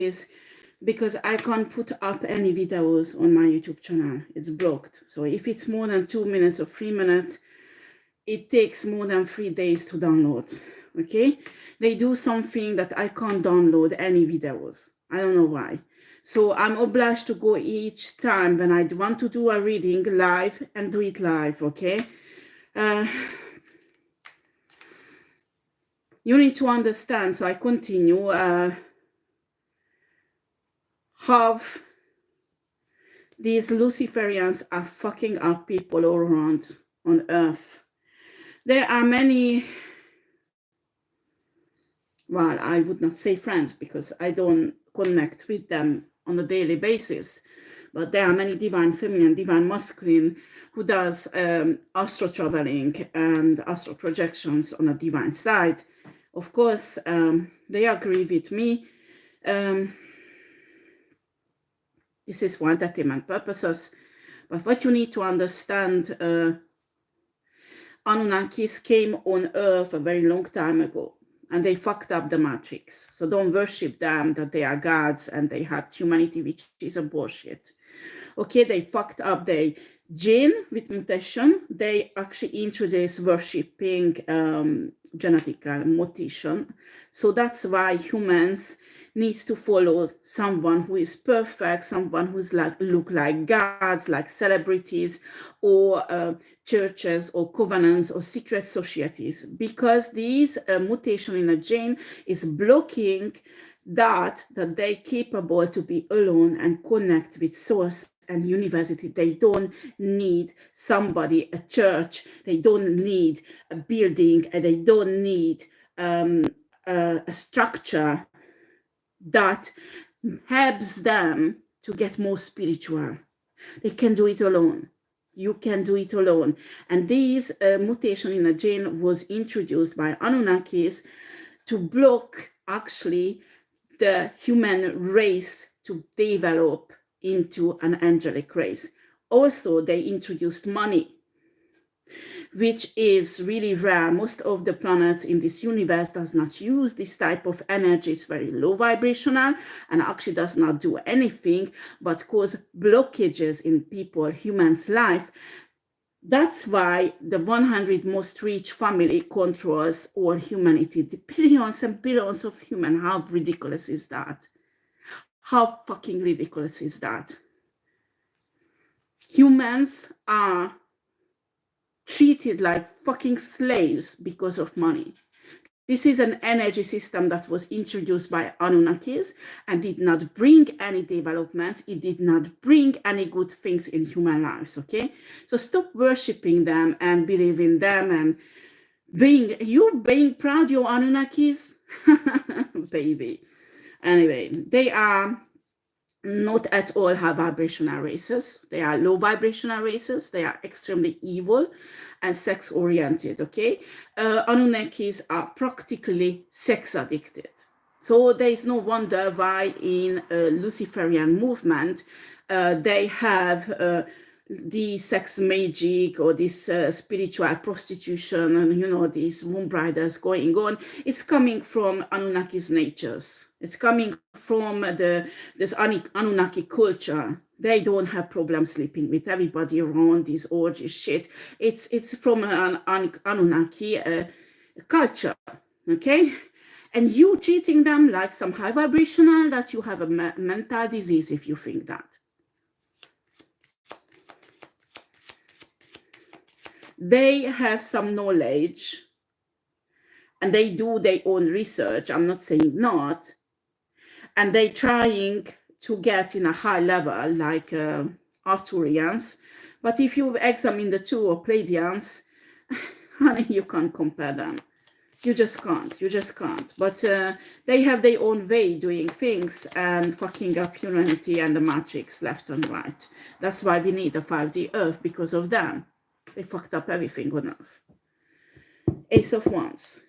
is because I can't put up any videos on my YouTube channel. It's blocked. So if it's more than 2 minutes or 3 minutes, it takes more than 3 days to download. Okay, they do something that I can't download any videos. I don't know why. So I'm obliged to go each time when I want to do a reading live and do it live. Okay, you need to understand. So I continue. How these Luciferians are fucking up people all around on earth. There are many, well, I would not say friends because I don't connect with them on a daily basis, but there are many divine feminine, divine masculine who does astro traveling and astro projections on a divine side. Of course, they agree with me. This is for entertainment purposes. But what you need to understand, Anunnakis came on Earth a very long time ago, and they fucked up the matrix. So don't worship them that they are gods and they helped humanity, which is a bullshit. Okay, they fucked up the gene with mutation. They actually introduced worshipping genetic mutation. So that's why humans needs to follow someone who is perfect, someone who's like look like gods, like celebrities, or churches or covenants or secret societies, because these mutation in a gene is blocking that they're capable to be alone and connect with source and university. They don't need somebody, a church, they don't need a building, and they don't need a structure that helps them to get more spiritual. They can do it alone. You can do it alone. And this mutation in a gene was introduced by Anunnakis to block actually the human race to develop into an angelic race. Also, they introduced money, which is really rare. Most of the planets in this universe does not use this type of energy. It's very low vibrational and actually does not do anything but cause blockages in people, humans' life. That's why the 100 most rich family controls all humanity. The billions and billions of humans. How ridiculous is that? How fucking ridiculous is that? Humans are treated like fucking slaves because of money. This is an energy system that was introduced by Anunnakis and did not bring any developments. It did not bring any good things in human lives, okay? So stop worshipping them and believing them and being proud you're Anunnakis, baby. Anyway, they are not at all high vibrational races. They are low vibrational races. They are extremely evil and sex oriented. Okay, Anunnakis are practically sex addicted. So there is no wonder why in Luciferian movement they have the sex magic or this spiritual prostitution and, you know, these womb riders going on. It's coming from Anunnaki's natures. It's coming from this Anunnaki culture. They don't have problems sleeping with everybody around, this orgy shit. It's from an Anunnaki culture, okay? And you treating them like some high vibrational, that you have a mental disease if you think that. They have some knowledge and they do their own research. I'm not saying not. And they're trying to get in a high level like Arthurians. But if you examine the two, or Pleiadians, honey, you can't compare them. You just can't. You just can't. But they have their own way doing things and fucking up humanity and the matrix left and right. That's why we need a 5D Earth, because of them. They fucked up everything on Earth. Ace of Wands.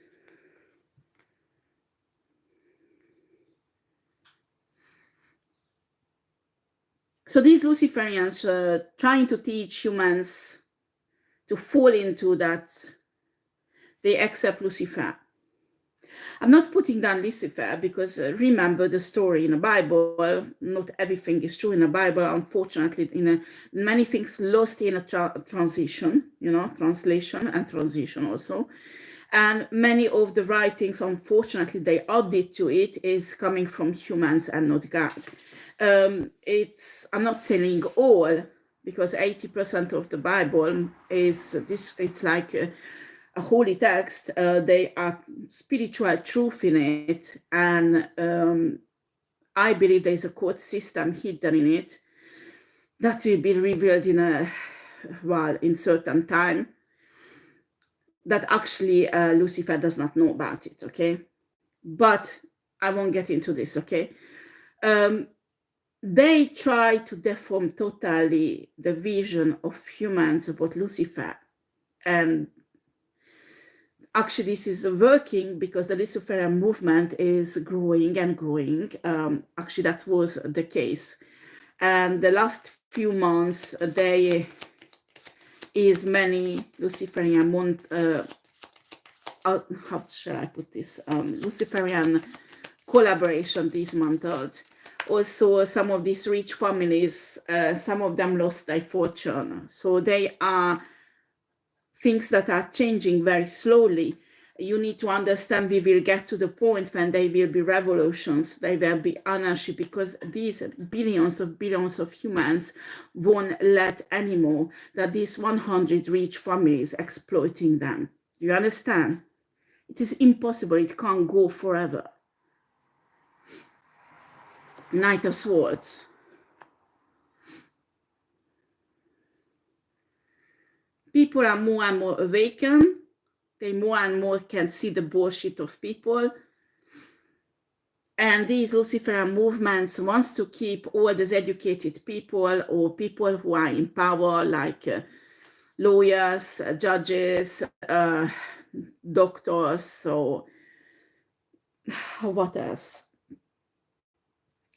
So these Luciferians trying to teach humans to fall into that they accept Lucifer. I'm not putting down Lucifer because remember the story in the Bible. Not everything is true in the Bible. Unfortunately, many things lost in a transition, translation and transition also. And many of the writings, unfortunately, they added to it is coming from humans and not God. I'm not saying all, because 80% of the Bible is this. It's like a holy text. They are spiritual truth in it, and I believe there's a code system hidden in it that will be revealed in certain time, that actually Lucifer does not know about it, okay? But I won't get into this, okay? They try to deform totally the vision of humans about Lucifer. And actually, this is working because the Luciferian movement is growing and growing. Actually, that was the case. And the last few months, there is many Luciferian how shall I put this? Luciferian collaboration dismantled. Also, some of these rich families, some of them lost their fortune. So they are things that are changing very slowly. You need to understand we will get to the point when there will be revolutions, there will be anarchy, because these billions of humans won't let anymore that these 100 rich families exploiting them. Do you understand? It is impossible. It can't go forever. Knight of Swords. People are more and more awakened. They more and more can see the bullshit of people. And these Luciferian movements wants to keep all these educated people or people who are in power, like lawyers, judges, doctors, so what else?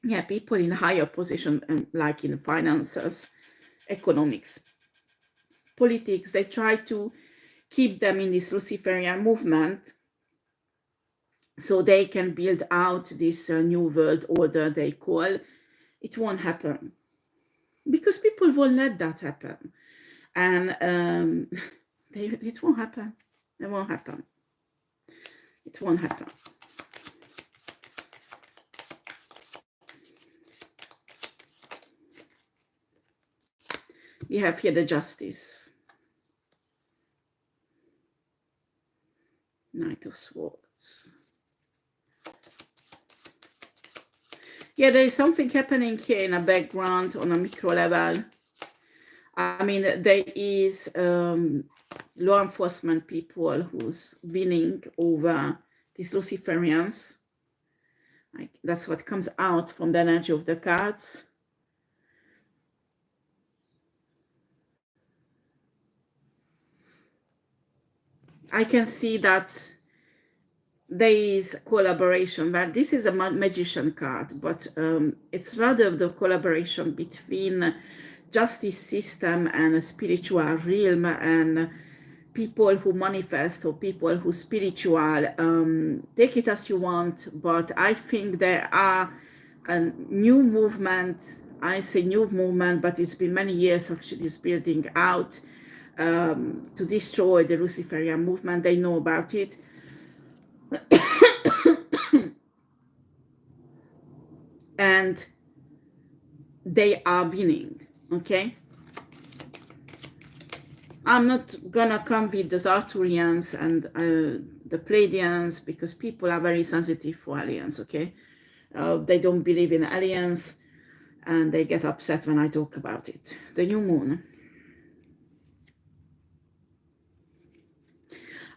Yeah, people in higher position, like in finances, economics, politics. They try to keep them in this Luciferian movement so they can build out this new world order they call. It won't happen because people won't let that happen. And it won't happen. It won't happen. It won't happen. We have here the Justice. Knight of Swords. Yeah, there is something happening here in the background on a micro level. I mean, there is law enforcement people who's winning over these Luciferians. Like, that's what comes out from the energy of the cards. I can see that there is collaboration, but this is a magician card, but it's rather the collaboration between justice system and a spiritual realm and people who manifest or people who spiritual. Take it as you want, but I think there are a new movement. I say new movement, but it's been many years actually is building out to destroy the Luciferian movement. They know about it. And they are winning, okay? I'm not gonna come with the Arthurians and the Pleiadians because people are very sensitive for aliens, okay? They don't believe in aliens and they get upset when I talk about it. The new moon.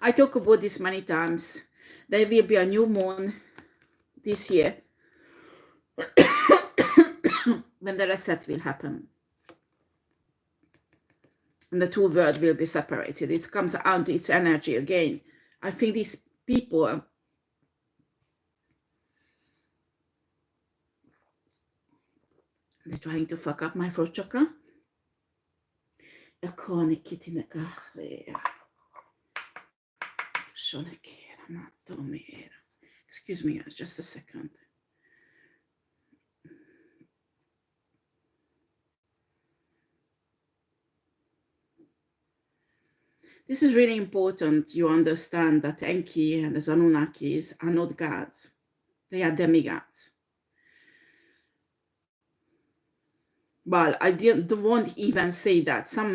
I talk about this many times. There will be a new moon this year when the reset will happen. And the two worlds will be separated. It comes out its energy again. I think these people, they're trying to fuck up my throat chakra. Excuse me, just a second. This is really important. You understand that Enki and the Anunnakis are not gods. They are demigods. Well, I won't even say that. Some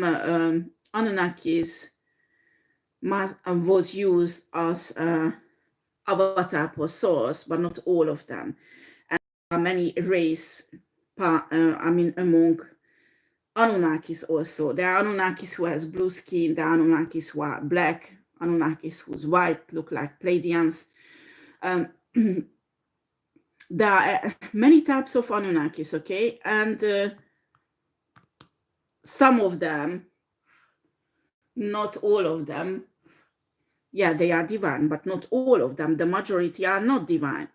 Anunnakis was used as avatar for souls, but not all of them. And there are many among Anunnakis also. There are Anunnakis who has blue skin, there are Anunnakis who are black, Anunnakis who's white, look like Pleiadians. There are many types of Anunnakis, okay? And some of them, not all of them, yeah, they are divine, but not all of them. The majority are not divine.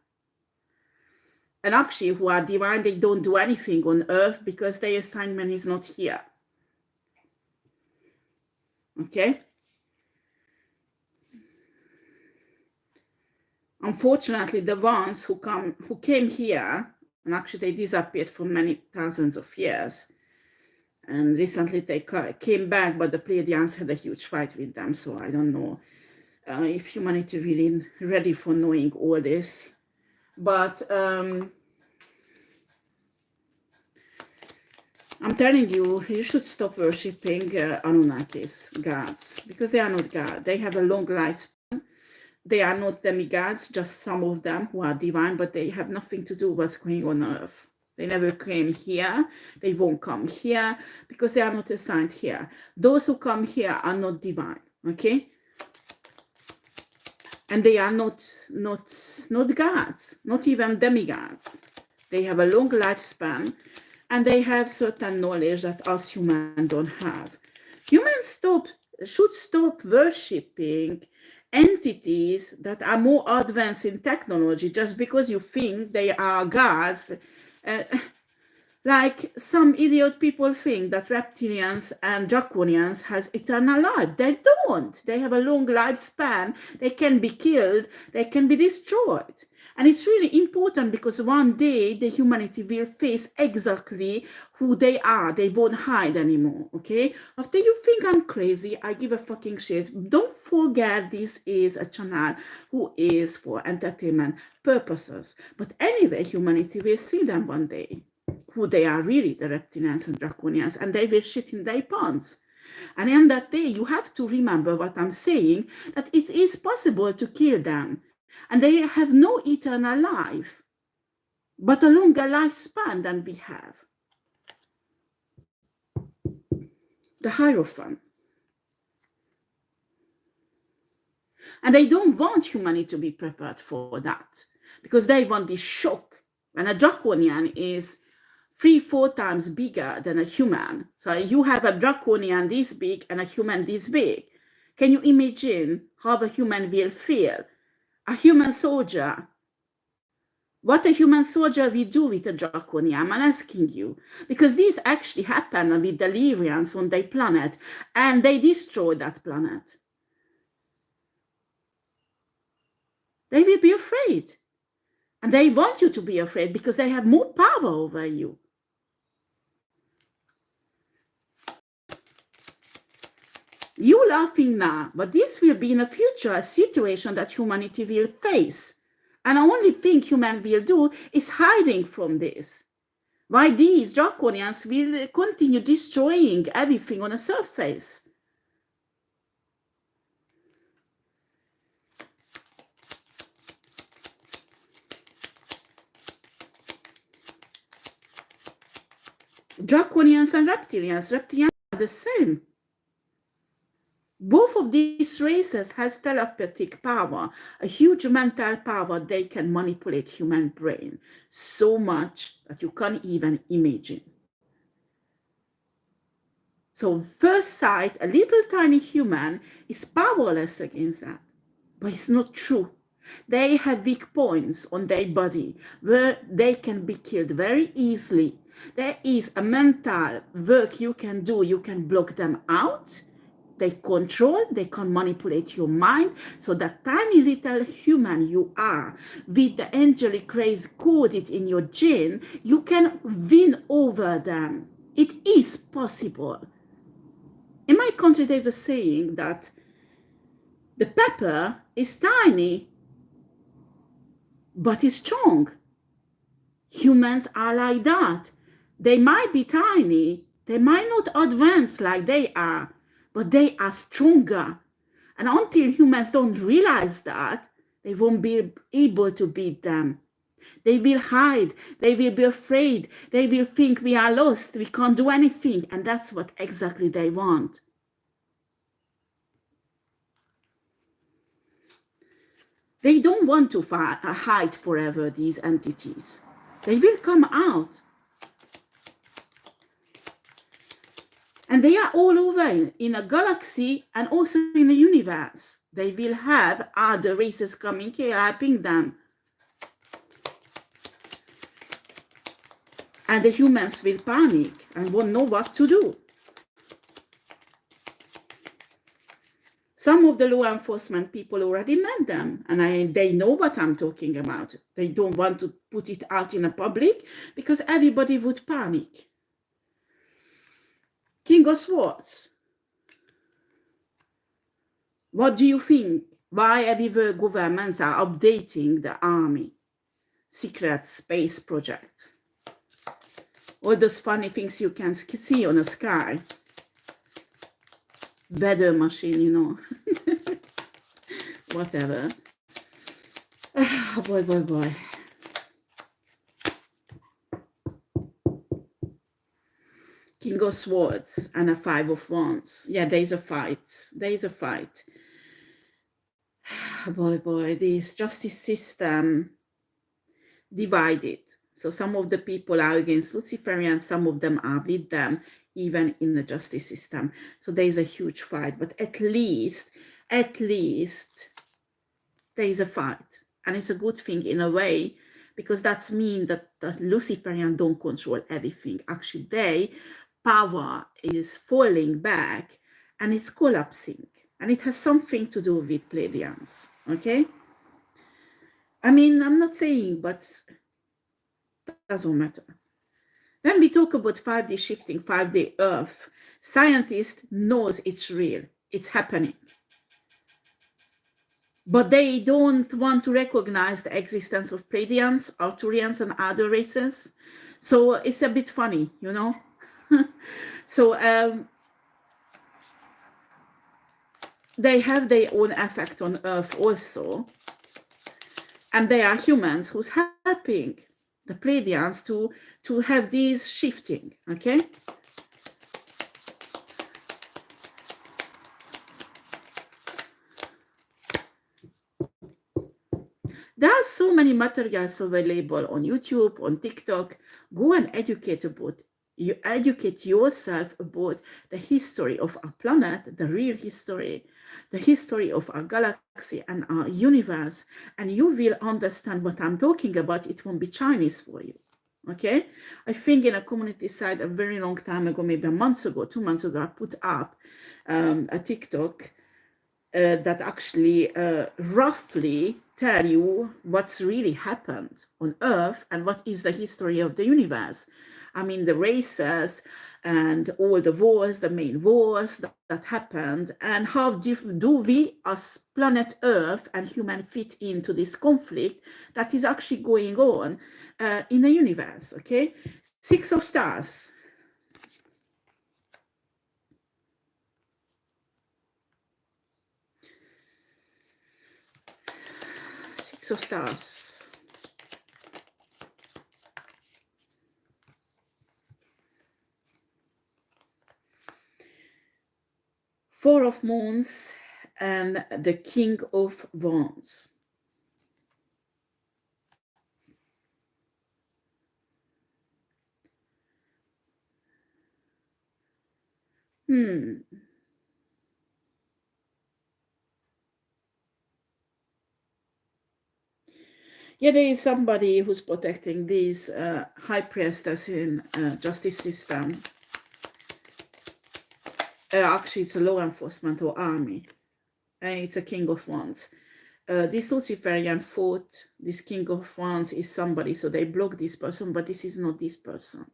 And actually, who are divine, they don't do anything on earth because their assignment is not here. Okay? Unfortunately, the ones who came here, and actually they disappeared for many thousands of years, and recently they came back, but the Pleiadians had a huge fight with them, so I don't know if humanity really ready for knowing all this. But I'm telling you, you should stop worshipping Anunnakis, gods, because they are not gods. They have a long lifespan. They are not demigods, just some of them who are divine, but they have nothing to do with what's going on earth. They never came here. They won't come here because they are not assigned here. Those who come here are not divine, okay? And they are not gods, not even demigods. They have a long lifespan, and they have certain knowledge that us humans don't have. Humans should stop worshipping entities that are more advanced in technology just because you think they are gods. Like some idiot people think that reptilians and draconians has eternal life. They don't. They have a long lifespan. They can be killed. They can be destroyed. And it's really important because one day the humanity will face exactly who they are. They won't hide anymore, okay? After you think I'm crazy, I give a fucking shit. Don't forget this is a channel who is for entertainment purposes. But anyway, humanity will see them one day, who they are really, the reptilians and draconians, and they will shit in their pants. And in that day, you have to remember what I'm saying, that it is possible to kill them. And they have no eternal life, but a longer lifespan than we have. The Hierophant. And they don't want humanity to be prepared for that, because they want this shock. And a draconian is 3-4 times bigger than a human. So you have a draconian this big and a human this big. Can you imagine how a human will feel? A human soldier. What a human soldier will do with a draconian, I'm asking you. Because this actually happened with the Lyrians on their planet, and they destroyed that planet. They will be afraid. And they want you to be afraid because they have more power over you. You're laughing now, but this will be in the future a situation that humanity will face. And the only thing humans will do is hiding from this. Why these draconians will continue destroying everything on the surface. Draconians and reptilians are the same. Both of these races has telepathic power, a huge mental power. They can manipulate human brain so much that you can't even imagine. So first sight, a little tiny human is powerless against that, but it's not true. They have weak points on their body where they can be killed very easily. There is a mental work you can do. You can block them out. They control, they can manipulate your mind. So that tiny little human you are, with the angelic rays coded in your gene, you can win over them. It is possible. In my country, there's a saying that the pepper is tiny, but is strong. Humans are like that. They might be tiny, they might not advance like they are, but they are stronger. And until humans don't realize that, they won't be able to beat them. They will hide, they will be afraid, they will think we are lost, we can't do anything, and that's what exactly they want. They don't want to hide forever, these entities. They will come out. And they are all over in a galaxy and also in the universe. They will have other races coming here, helping them. And the humans will panic and won't know what to do. Some of the law enforcement people already met them, and they know what I'm talking about. They don't want to put it out in the public because everybody would panic. King of Swords. What do you think? Why everywhere governments are updating the army? Secret space projects. All those funny things you can see on the sky. Weather machine, you know. Whatever. Boy. King of Swords and a Five of Wands. Yeah, there's a fight. There's a fight. Boy, this justice system divided. So some of the people are against Luciferians, some of them are with them, even in the justice system. So there's a huge fight, but at least there is a fight. And it's a good thing in a way, because that's mean that the Luciferians don't control everything. Actually, their power is falling back and it's collapsing. And it has something to do with Pleiadians, okay? I mean, I'm not saying, but it doesn't matter. When we talk about 5D shifting, 5D Earth, scientists knows it's real, it's happening. But they don't want to recognize the existence of Pleiadians, Arcturians, and other races. So it's a bit funny, you know? So they have their own effect on Earth also. And they are humans who's helping the Pleiadians to have these shifting, okay? There are so many materials available on YouTube, on TikTok. Go and educate yourself about the history of our planet, the real history, the history of our galaxy and our universe, and you will understand what I'm talking about. It won't be Chinese for you, okay? I think in a community site a very long time ago, maybe a month ago, 2 months ago, I put up a TikTok that actually roughly tell you what's really happened on Earth and what is the history of the universe. I mean, the races and all the wars, the main wars that happened, and how do we as planet Earth and human fit into this conflict that is actually going on in the universe, okay? 6 of Stars. Six of Stars. Four of Moons and the King of Wands. Yeah, there is somebody who's protecting these high priestess in justice system. Actually, it's a law enforcement or army. And it's a king of wands. This Luciferian thought, this king of wands is somebody, so they block this person, but this is not this person.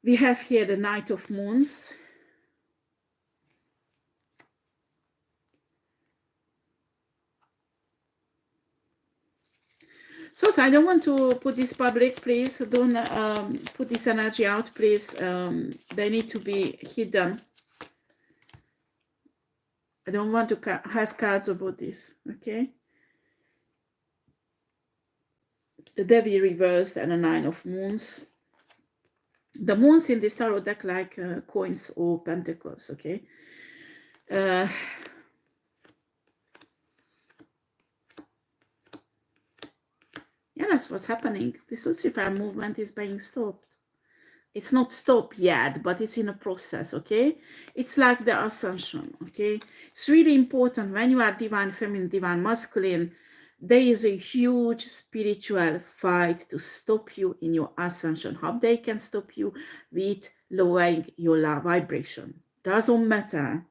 We have here the Knight of Moons. So I don't want to put this public, please. Don't put this energy out, please. They need to be hidden. I don't want to have cards about this, okay? The Devil reversed and a Nine of Moons. The moons in this tarot deck like coins or pentacles, okay? Yeah, that's what's happening. This Lucifer movement is being stopped. It's not stopped yet, but it's in a process, okay? It's like the ascension, okay? It's really important when you are divine feminine, divine masculine, there is a huge spiritual fight to stop you in your ascension. How they can stop you? With lowering your vibration. Doesn't matter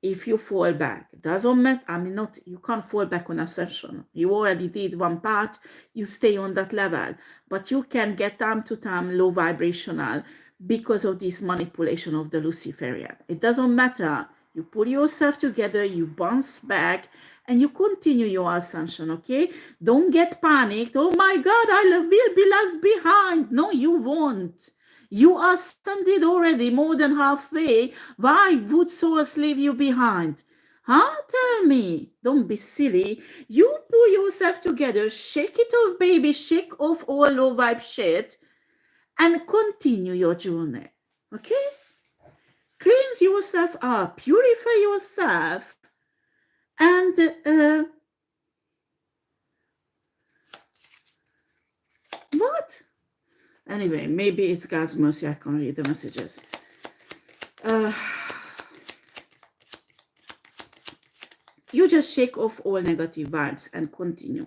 if you fall back. Doesn't matter. I mean, not you can't fall back on ascension. You already did one part. You stay on that level, but you can get time to time low vibrational because of this manipulation of the Luciferian. It doesn't matter. You put yourself together. You bounce back. And you continue your ascension, okay? Don't get panicked. Oh my God, I will be left behind. No, you won't. You ascended already more than halfway. Why would souls leave you behind? Huh? Tell me. Don't be silly. You pull yourself together. Shake it off, baby. Shake off all low vibe shit. And continue your journey. Okay? Cleanse yourself up. Purify yourself. And what? Anyway, maybe it's God's mercy. I can't read the messages. You just shake off all negative vibes and continue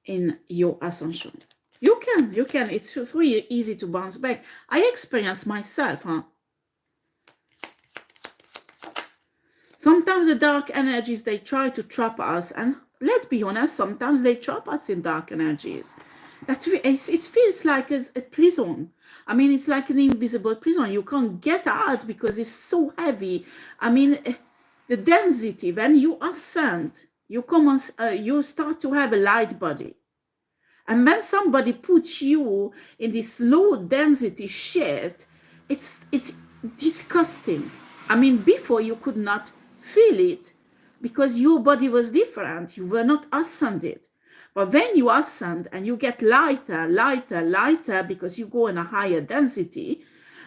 in your ascension. You can. It's just really easy to bounce back. I experienced myself, huh? Sometimes the dark energies, they try to trap us. And let's be honest, sometimes they trap us in dark energies. It feels like a prison. I mean, it's like an invisible prison. You can't get out because it's so heavy. I mean, the density, when you ascend, you start to have a light body. And when somebody puts you in this low density shit, it's disgusting. I mean, before you could not feel it because your body was different. You were not ascended. But when you ascend and you get lighter because you go in a higher density,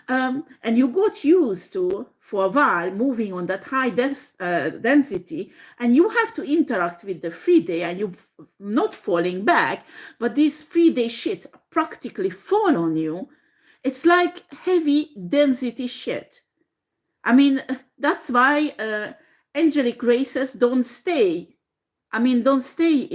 and you got used to, for a while, moving on that high density, and you have to interact with the 3D, and you're not falling back, but this 3D shit practically fall on you. It's like heavy density shit. I mean, that's why angelic races don't stay. I mean, don't stay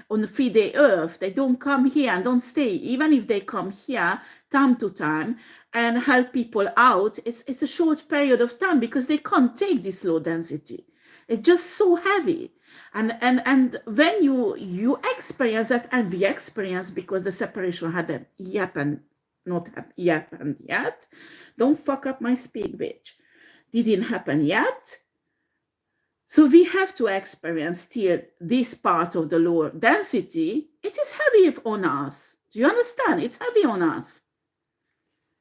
on the 3D earth. They don't come here and don't stay. Even if they come here time to time and help people out, it's a short period of time because they can't take this low density. It's just so heavy. And when you experience that, and we experience, because the separation haven't happened, not happened yet. Don't fuck up my speak, bitch. Didn't happen yet. So we have to experience still this part of the lower density. It is heavy on us. Do you understand? It's heavy on us.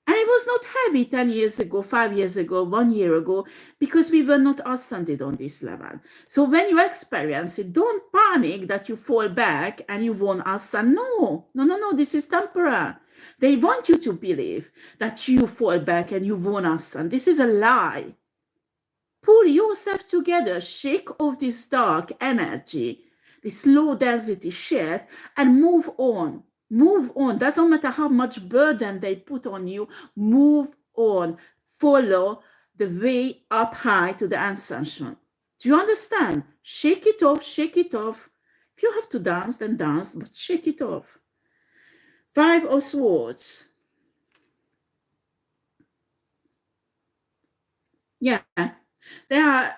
And it was not heavy 10 years ago, 5 years ago, 1 year ago, because we were not ascended on this level. So when you experience it, don't panic that you fall back and you won't ascend. No, this is temporary. They want you to believe that you fall back and you won't ascend. This is a lie. Pull yourself together, shake off this dark energy, this low density shit, and move on. Move on. Doesn't matter how much burden they put on you. Move on. Follow the way up high to the ascension. Do you understand? Shake it off, shake it off. If you have to dance, then dance, but shake it off. 5 of Swords. Yeah, there are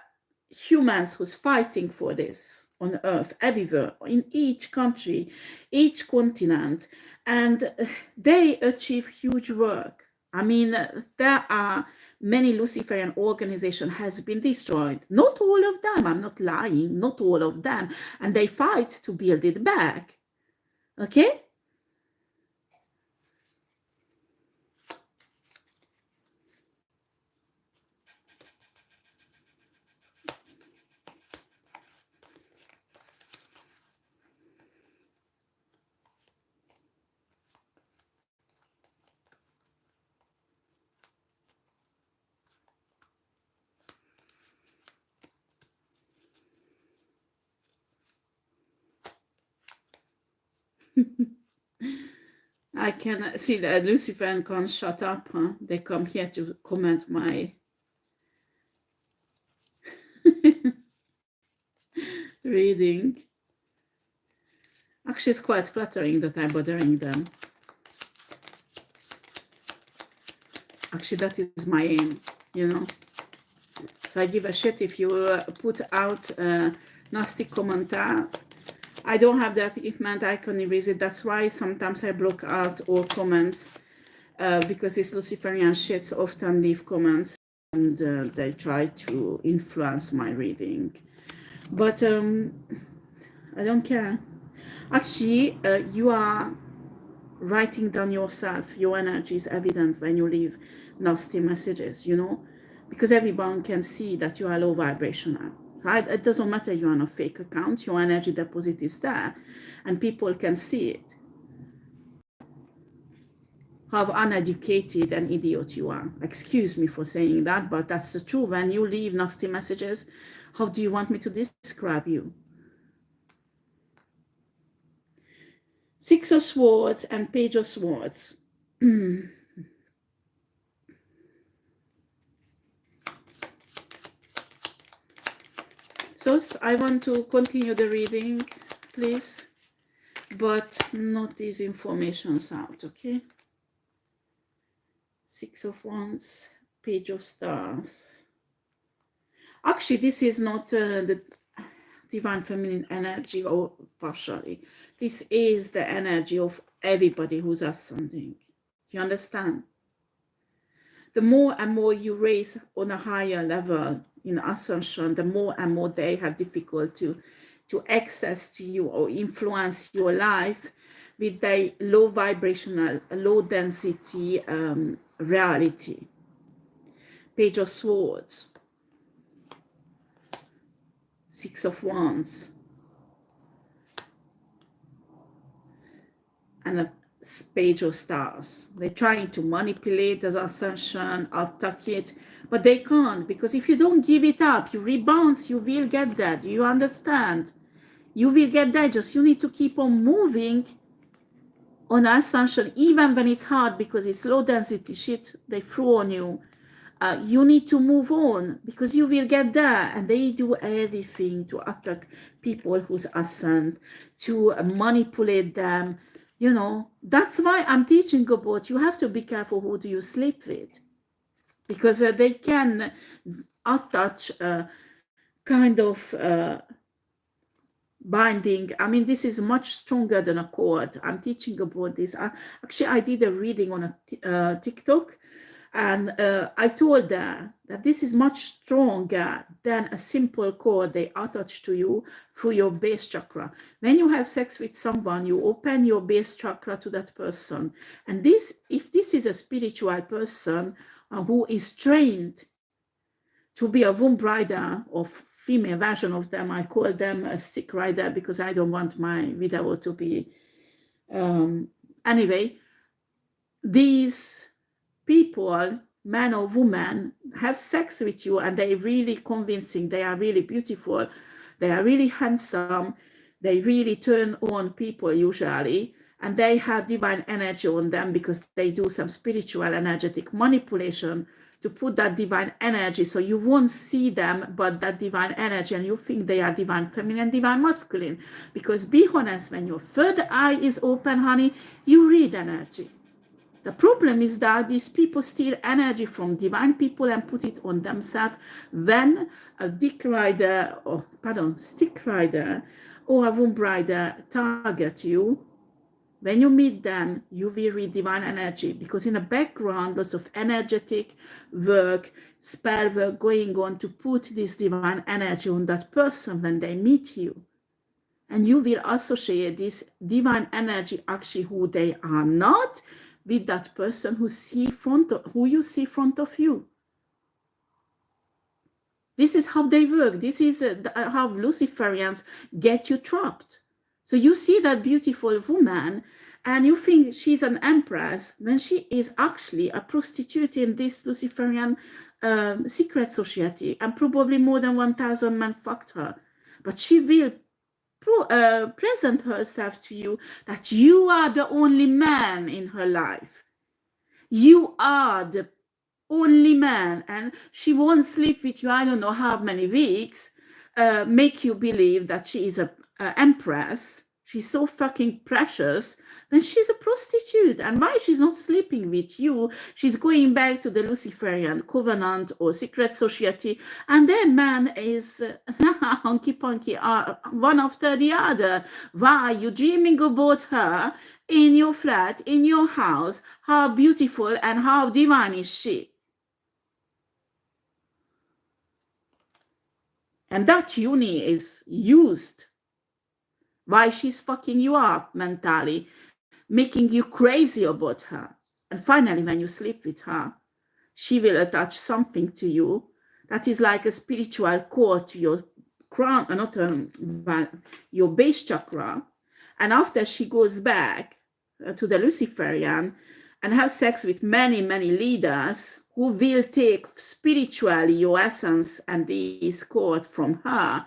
humans who's fighting for this on earth everywhere, in each country, each continent, and they achieve huge work. I mean, there are many Luciferian organizations has been destroyed. Not all of them, I'm not lying, not all of them, and they fight to build it back. Okay. I can see that Lucifer can't shut up, huh? They come here to comment my reading. Actually, it's quite flattering that I'm bothering them. Actually, that is my aim, you know. So I give a shit if you put out a nasty commenter. I don't have the equipment, I can erase it. That's why sometimes I block out all comments, because these Luciferian shits often leave comments and they try to influence my reading. But I don't care. Actually, you are writing down yourself. Your energy is evident when you leave nasty messages, you know, because everyone can see that you are low vibrational. So it doesn't matter you're on a fake account, your energy deposit is there and people can see it. How uneducated and idiot you are. Excuse me for saying that, but that's the truth. When you leave nasty messages, how do you want me to describe you? Six of Swords and Page of Swords. So I want to continue the reading, please, but not these informations out, okay? Six of Wands, Page of Stars. Actually, this is not the divine feminine energy, or partially. This is the energy of everybody who's ascending. You understand? The more and more you raise on a higher level in ascension, the more and more they have difficulty to access to you or influence your life with their low vibrational, low density reality. Page of Swords, Six of Wands, and a Page of Stars. They're trying to manipulate the ascension, attack it, but they can't, because if you don't give it up, you rebound, you will get that. You understand? You will get that. Just you need to keep on moving on ascension, even when it's hard, because it's low density shit they throw on you. You need to move on, because you will get there. And they do everything to attack people who's ascend, to manipulate them. You know, that's why I'm teaching about you have to be careful who do you sleep with, because they can attach kind of binding. I mean, this is much stronger than a cord. I'm teaching about this. Actually, I did a reading on a TikTok, and I told her that this is much stronger than a simple cord they attach to you through your base chakra. When you have sex with someone, you open your base chakra to that person. And this, if this is a spiritual person who is trained to be a womb rider, of female version of them, I call them a stick rider, because I don't want my video to be... Anyway, these people, man or woman, have sex with you and they're really convincing, they are really beautiful, they are really handsome, they really turn on people usually, and they have divine energy on them, because they do some spiritual energetic manipulation to put that divine energy, so you won't see them but that divine energy, and you think they are divine feminine, divine masculine. Because be honest, when your third eye is open, honey, you read energy. The problem is that these people steal energy from divine people and put it on themselves. When a stick rider or a womb rider target you, when you meet them, you will read divine energy, because in the background, lots of energetic work, spell work going on to put this divine energy on that person when they meet you. And you will associate this divine energy, actually who they are not, with that person who you see in front of you. This is how they work. This is how Luciferians get you trapped. So you see that beautiful woman and you think she's an empress when she is actually a prostitute in this Luciferian secret society, and probably more than 1,000 men fucked her. But she will present herself to you that you are the only man in her life. You are the only man, and she won't sleep with you, I don't know how many weeks, make you believe that she is a empress. She's so fucking precious when she's a prostitute. And why she's not sleeping with you? She's going back to the Luciferian covenant or secret society, and their man is hunky-punky, one after the other. Why you dreaming about her in your flat, in your house? How beautiful and how divine is she? And that uni is used. Why she's fucking you up mentally, making you crazy about her. And finally, when you sleep with her, she will attach something to you that is like a spiritual core to your crown, your base chakra. And after she goes back to the Luciferian and have sex with many, many leaders who will take spiritually your essence and this cord from her.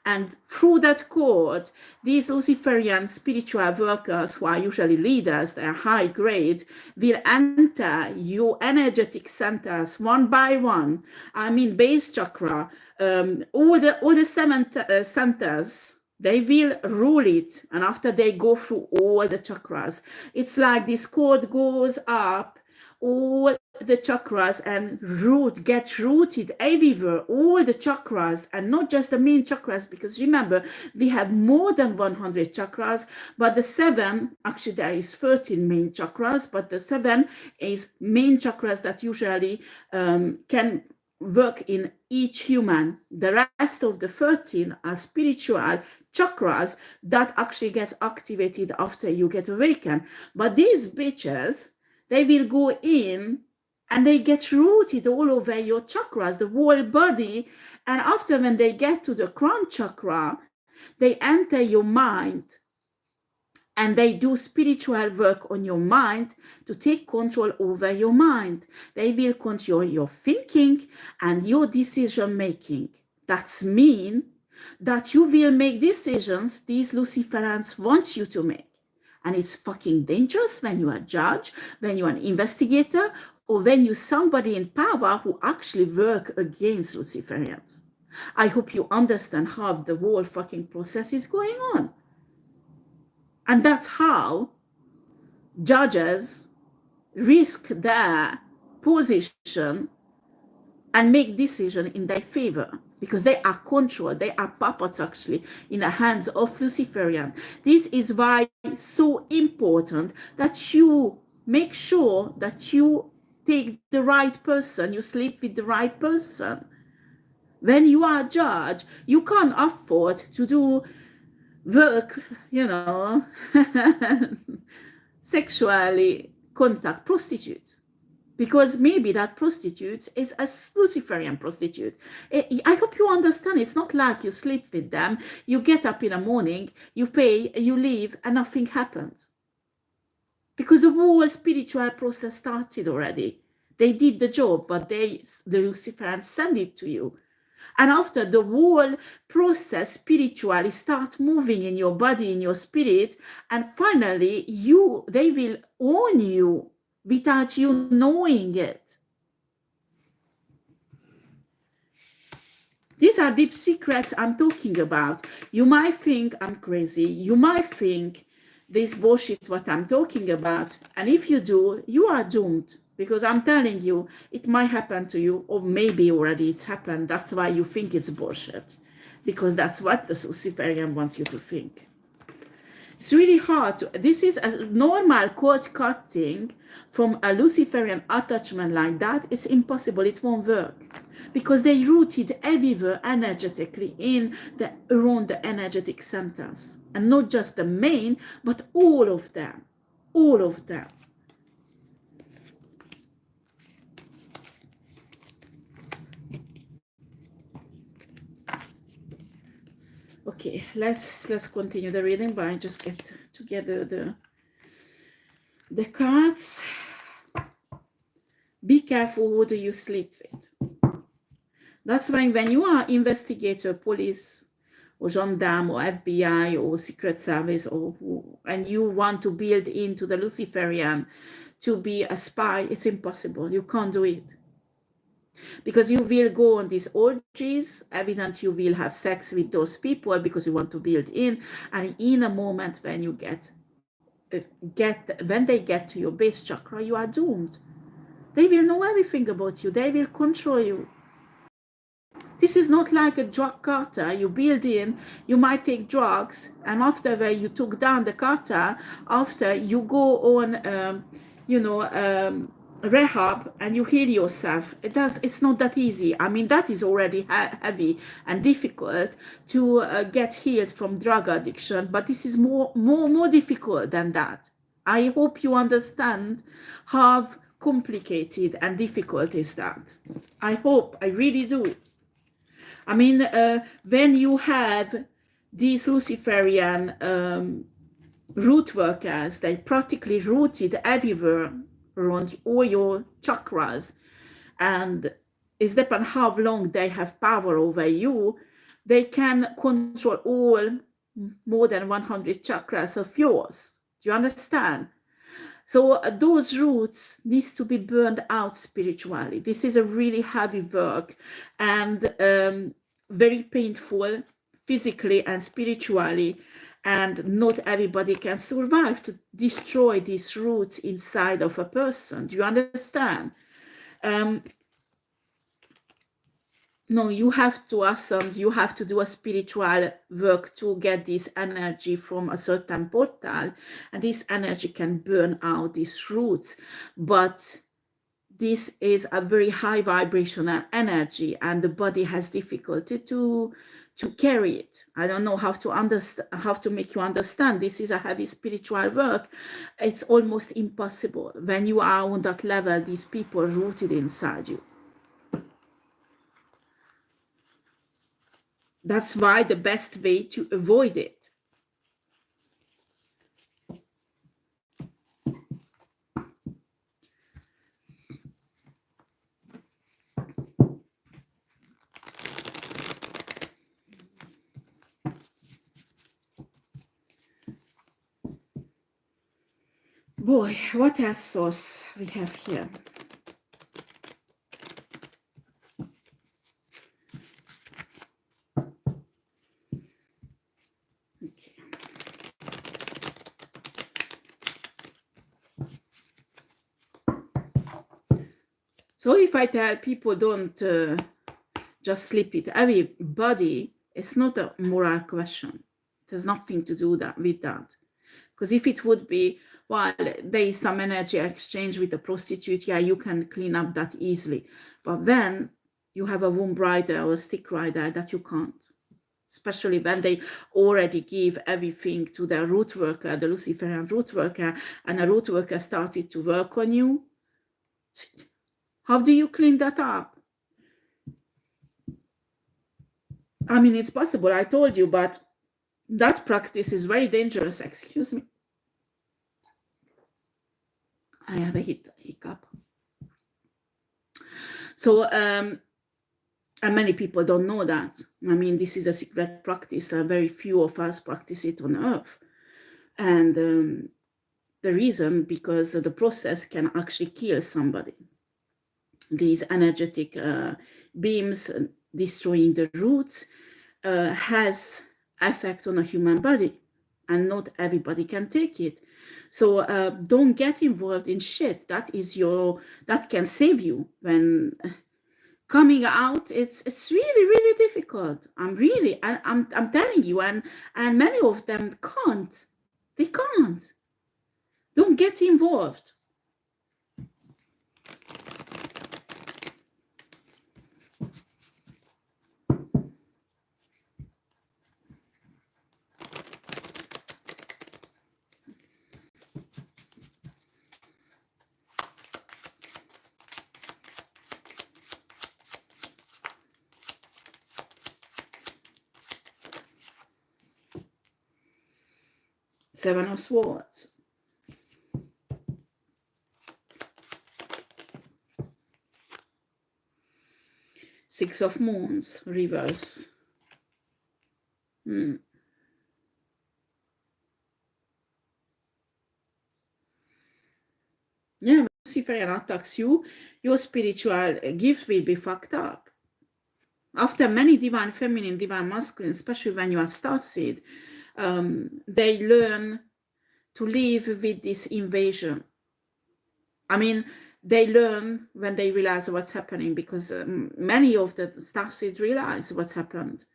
And through that cord, these Luciferian spiritual workers, who are usually leaders, they are high grade, will enter your energetic centers one by one. I mean, base chakra, all the seven centers, they will rule it. And after they go through all the chakras, it's like this cord goes up all the chakras and gets rooted everywhere, all the chakras, and not just the main chakras, because remember, we have more than 100 chakras, but the 7, actually there is 13 main chakras, but the 7 is main chakras that usually can work in each human. The rest of the 13 are spiritual chakras that actually get activated after you get awakened. But these bitches, they will go in and they get rooted all over your chakras, the whole body. And after, when they get to the crown chakra, they enter your mind and they do spiritual work on your mind to take control over your mind. They will control your thinking and your decision making. That's mean that you will make decisions these Luciferians want you to make. And it's fucking dangerous when you are a judge, when you're an investigator, or when you're somebody in power who actually work against Luciferians. I hope you understand how the whole fucking process is going on. And that's how judges risk their position and make decision in their favor, because they are controlled, they are puppets actually in the hands of Luciferian. This is why it's so important that you make sure that you take the right person, you sleep with the right person. When you are a judge, you can't afford to do work, sexually contact prostitutes, because maybe that prostitute is a Luciferian prostitute. I hope you understand. It's not like you sleep with them, you get up in the morning, you pay, you leave, and nothing happens. Because the whole spiritual process started already. They did the job, but the Luciferians send it to you. And after the whole process spiritually start moving in your body, in your spirit, and finally they will own you without you knowing it. These are deep secrets I'm talking about. You might think I'm crazy. You might think this bullshit what I'm talking about. And if you do, you are doomed, because I'm telling you, it might happen to you, or maybe already it's happened. That's why you think it's bullshit, because that's what the Luciferian wants you to think. It's really hard to, this is a normal cord cutting from a Luciferian attachment like that. It's impossible. It won't work, because they rooted everywhere energetically in the around the energetic centers, and not just the main, but all of them, all of them. Okay, let's continue the reading, but I just get together the cards. Be careful who do you sleep with. That's why when you are investigator, police, or gendarme, or FBI, or Secret Service, or who, and you want to build into the Luciferian to be a spy, it's impossible. You can't do it. Because you will go on these orgies, evident you will have sex with those people because you want to build in, and in a moment when you when they get to your base chakra, you are doomed. They will know everything about you. They will control you. This is not like a drug cartel. You build in, you might take drugs, and after you took down the cartel, after you go on, rehab and you heal yourself. It's not that easy. I mean, that is already heavy and difficult to get healed from drug addiction, but this is more difficult than that. I hope you understand how complicated and difficult is that. I hope, I really do. I mean, when you have these Luciferian root workers, they practically rooted everywhere around all your chakras, and it's depends how long they have power over you. They can control all more than 100 chakras of yours. Do you understand? So those roots needs to be burned out spiritually. This is a really heavy work, and very painful physically and spiritually, and not everybody can survive to destroy these roots inside of a person. Do you understand? No, you have to ascend, you have to do a spiritual work to get this energy from a certain portal, and this energy can burn out these roots. But this is a very high vibrational energy, and the body has difficulty to carry it. I don't know how to make you understand. This is a heavy spiritual work. It's almost impossible when you are on that level. These people rooted inside you. That's why the best way to avoid it. Boy, what else sauce we have here? Okay. So if I tell people don't just sleep with everybody, it's not a moral question. It has nothing to do with that. Because if it would be, well, there is some energy exchange with a prostitute, yeah, you can clean up that easily. But then you have a womb rider or a stick rider that you can't. Especially when they already give everything to the root worker, the Luciferian root worker, and a root worker started to work on you. How do you clean that up? I mean, it's possible, I told you, but that practice is very dangerous. Excuse me. I have a hiccup. So, and many people don't know that. I mean, this is a secret practice. Very few of us practice it on Earth. And the reason, because the process can actually kill somebody. These energetic beams destroying the roots has effect on a human body. and not everybody can take it. So don't get involved in shit that can save you. When coming out, it's really, really difficult. I'm telling you, and many of them can't. They can't. Don't get involved. Seven of Swords. Six of Moons, reverse. Yeah, when Luciferian attacks you, your spiritual gifts will be fucked up. After many divine feminine, divine masculine, especially when you are starseed, they learn to live with this invasion. I mean, they learn when they realize what's happening, because many of the starseed realize what's happened.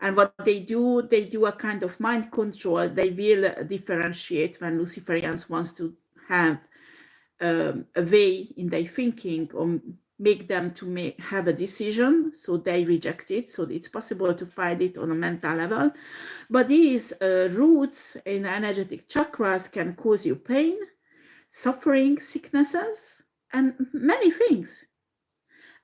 And what they do a kind of mind control. They will differentiate when Luciferians wants to have a way in their thinking, or make them to have a decision, so they reject it. So it's possible to find it on a mental level. But these roots in energetic chakras can cause you pain, suffering, sicknesses, and many things.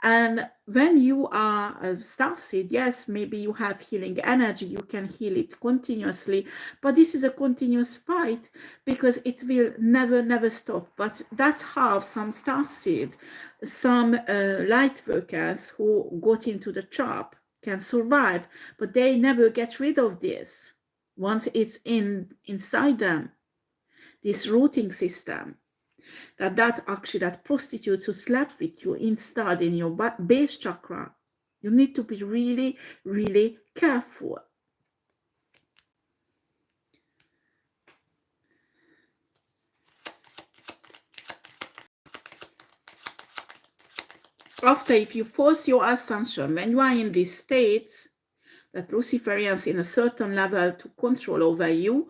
And when you are a starseed, yes, maybe you have healing energy, you can heal it continuously, but this is a continuous fight, because it will never stop. But that's how some starseeds, some light workers who got into the job can survive, but they never get rid of this once it's inside them, this rooting system. That actually, that prostitutes who slept with you installed in your base chakra. You need to be really, really careful. After, if you force your ascension, when you are in this state, that Luciferians in a certain level to control over you,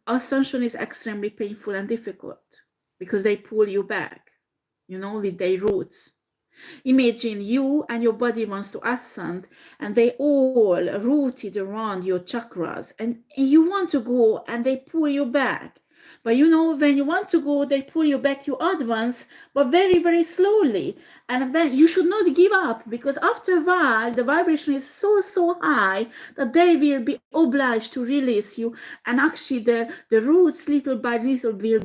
ascension is extremely painful and difficult, because they pull you back, with their roots. Imagine you and your body wants to ascend, and they all rooted around your chakras, and you want to go and they pull you back. But when you want to go, they pull you back, you advance, but very, very slowly. And then you should not give up, because after a while, the vibration is so high that they will be obliged to release you. And actually, the roots little by little will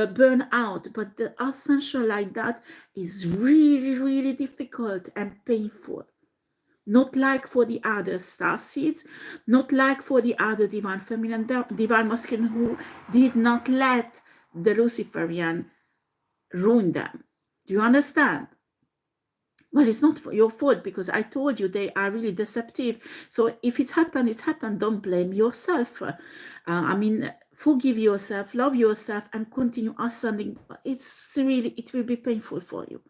burn out. But the ascension like that is really, really difficult and painful. Not like for the other star seeds, not like for the other divine feminine, divine masculine, who did not let the Luciferian ruin them. Do you understand? Well, it's not your fault, because I told you they are really deceptive. So if it's happened, it's happened. Don't blame yourself. Forgive yourself, love yourself, and continue ascending. It will be painful for you.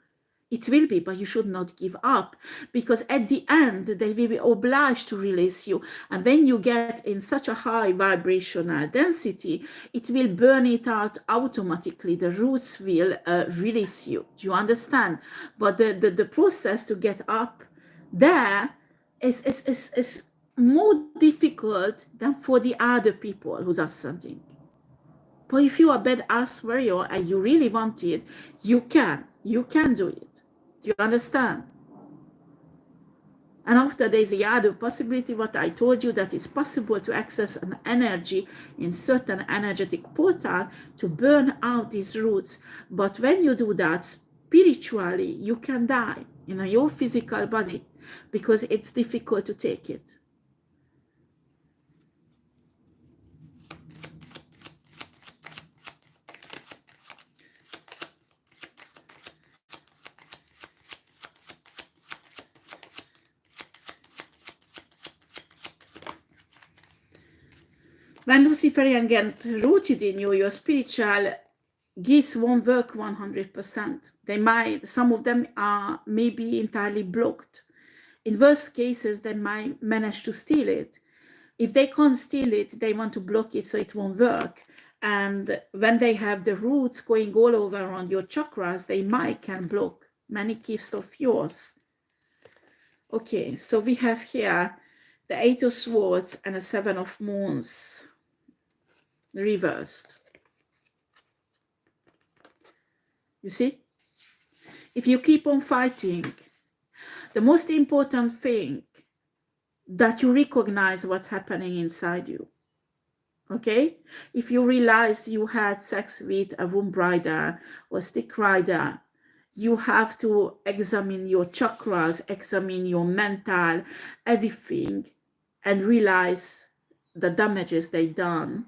It will be, but you should not give up, because at the end, they will be obliged to release you. And when you get in such a high vibrational density, it will burn it out automatically. The roots will release you. Do you understand? But the process to get up there is more difficult than for the other people who's ascending. But if you are a badass warrior and you really want it, you can do it. Do you understand? And after, there's the other possibility, what I told you, that it's possible to access an energy in certain energetic portal to burn out these roots. But when you do that spiritually, you can die in your physical body, because it's difficult to take it. When Luciferian get rooted in you, your spiritual gifts won't work 100%. They might, some of them are maybe entirely blocked. In worst cases, they might manage to steal it. If they can't steal it, they want to block it so it won't work. And when they have the roots going all over around your chakras, they might can block many gifts of yours. Okay, so we have here the 8 of Swords and the 7 of Moons reversed. You see? If you keep on fighting, the most important thing that you recognize what's happening inside you. Okay? If you realize you had sex with a womb rider or stick rider, you have to examine your chakras, examine your mental, everything, and realize the damages they've done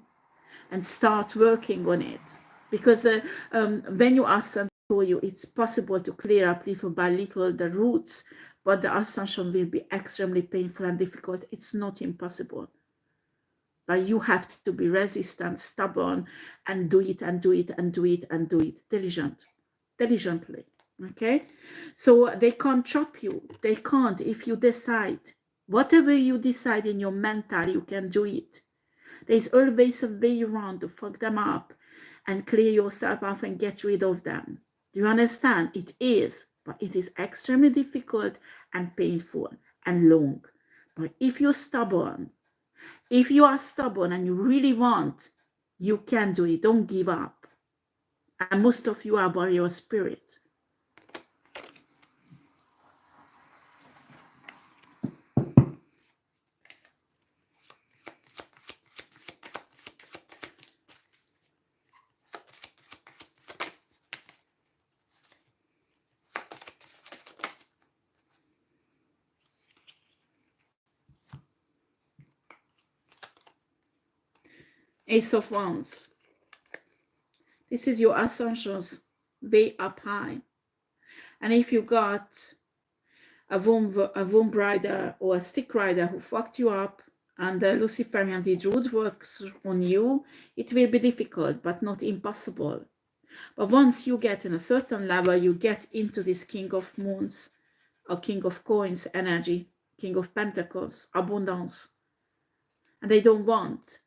and start working on it. Because when you ascend to you, it's possible to clear up little by little the roots, but the ascension will be extremely painful and difficult. It's not impossible. But you have to be resistant, stubborn, and do it and do it and do it and do it diligently. Okay? So they can't chop you. They can't. If you decide, whatever you decide in your mental, you can do it. There's always a way around to fuck them up and clear yourself off and get rid of them. Do you understand? It is, but it is extremely difficult and painful and long. But if you're stubborn, if you are stubborn and you really want, you can do it. Don't give up. And most of you are warrior spirit. Ace of Wands. This is your ascensions way up high. And if you got a womb rider or a stick rider who fucked you up and the Luciferian did root works on you, it will be difficult, but not impossible. But once you get in a certain level, you get into this King of Moons or King of Coins energy, King of Pentacles, abundance. And they don't want,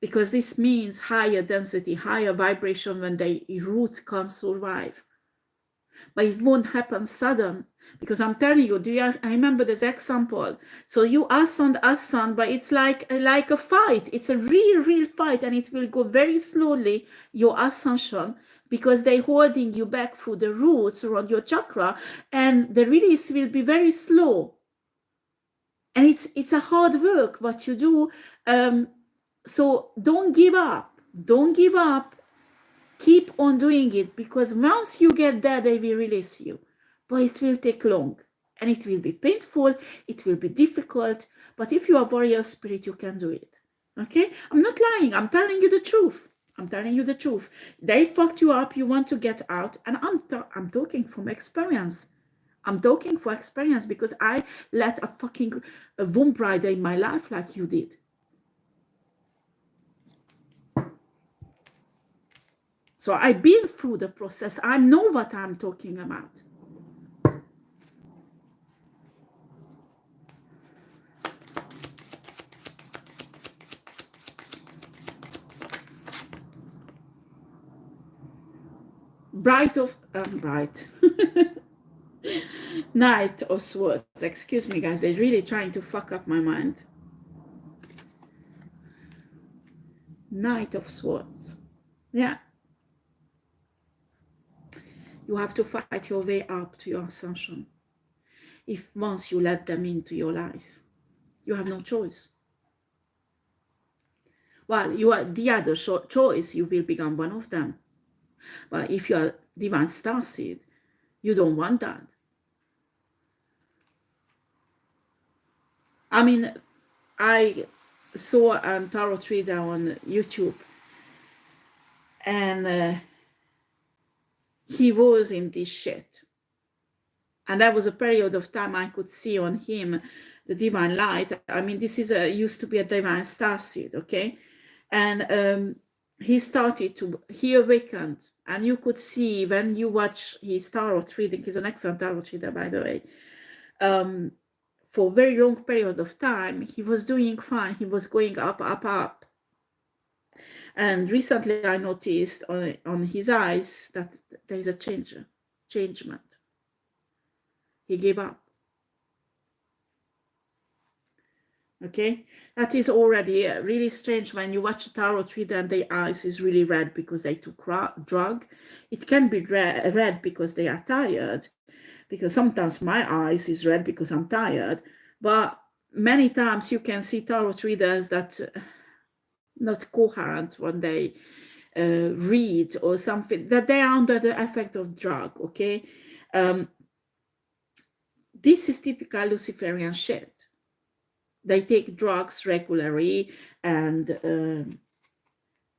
because this means higher density, higher vibration when the roots can't survive. But it won't happen sudden, because I'm telling you, I remember this example. So you ascend, but it's like a fight. It's a real fight, and it will go very slowly, your ascension, because they're holding you back through the roots around your chakra, and the release will be very slow. And it's a hard work what you do. So don't give up. Don't give up. Keep on doing it, because once you get there, they will release you. But it will take long, and it will be painful. It will be difficult. But if you are warrior spirit, you can do it. Okay? I'm not lying. I'm telling you the truth. I'm telling you the truth. They fucked you up. You want to get out. And I'm talking from experience. I'm talking for experience, because I let a fucking womb rider in my life like you did. So I've been through the process. I know what I'm talking about. Knight of Swords. Excuse me, guys. They're really trying to fuck up my mind. Knight of Swords. Yeah. You have to fight your way up to your ascension. If once you let them into your life, you have no choice. Well, you are the other choice. You will become one of them. But if you are divine starseed, you don't want that. I mean, I saw a tarot reader on YouTube, and he was in this shit. And that was a period of time I could see on him the divine light. I mean, this is used to be a divine starseed, okay? And he awakened, and you could see when you watch his tarot reading. He's an excellent tarot reader, by the way. For a very long period of time, he was doing fine. He was going up, up, up. And recently I noticed on his eyes that there is a changement. He gave up. Okay, that is already really strange when you watch a tarot reader and their eyes is really red because they took drug. It can be red because they are tired, because sometimes my eyes is red because I'm tired, but many times you can see tarot readers that not coherent when they read or something, that they are under the effect of drug. Okay, this is typical Luciferian shit. They take drugs regularly, and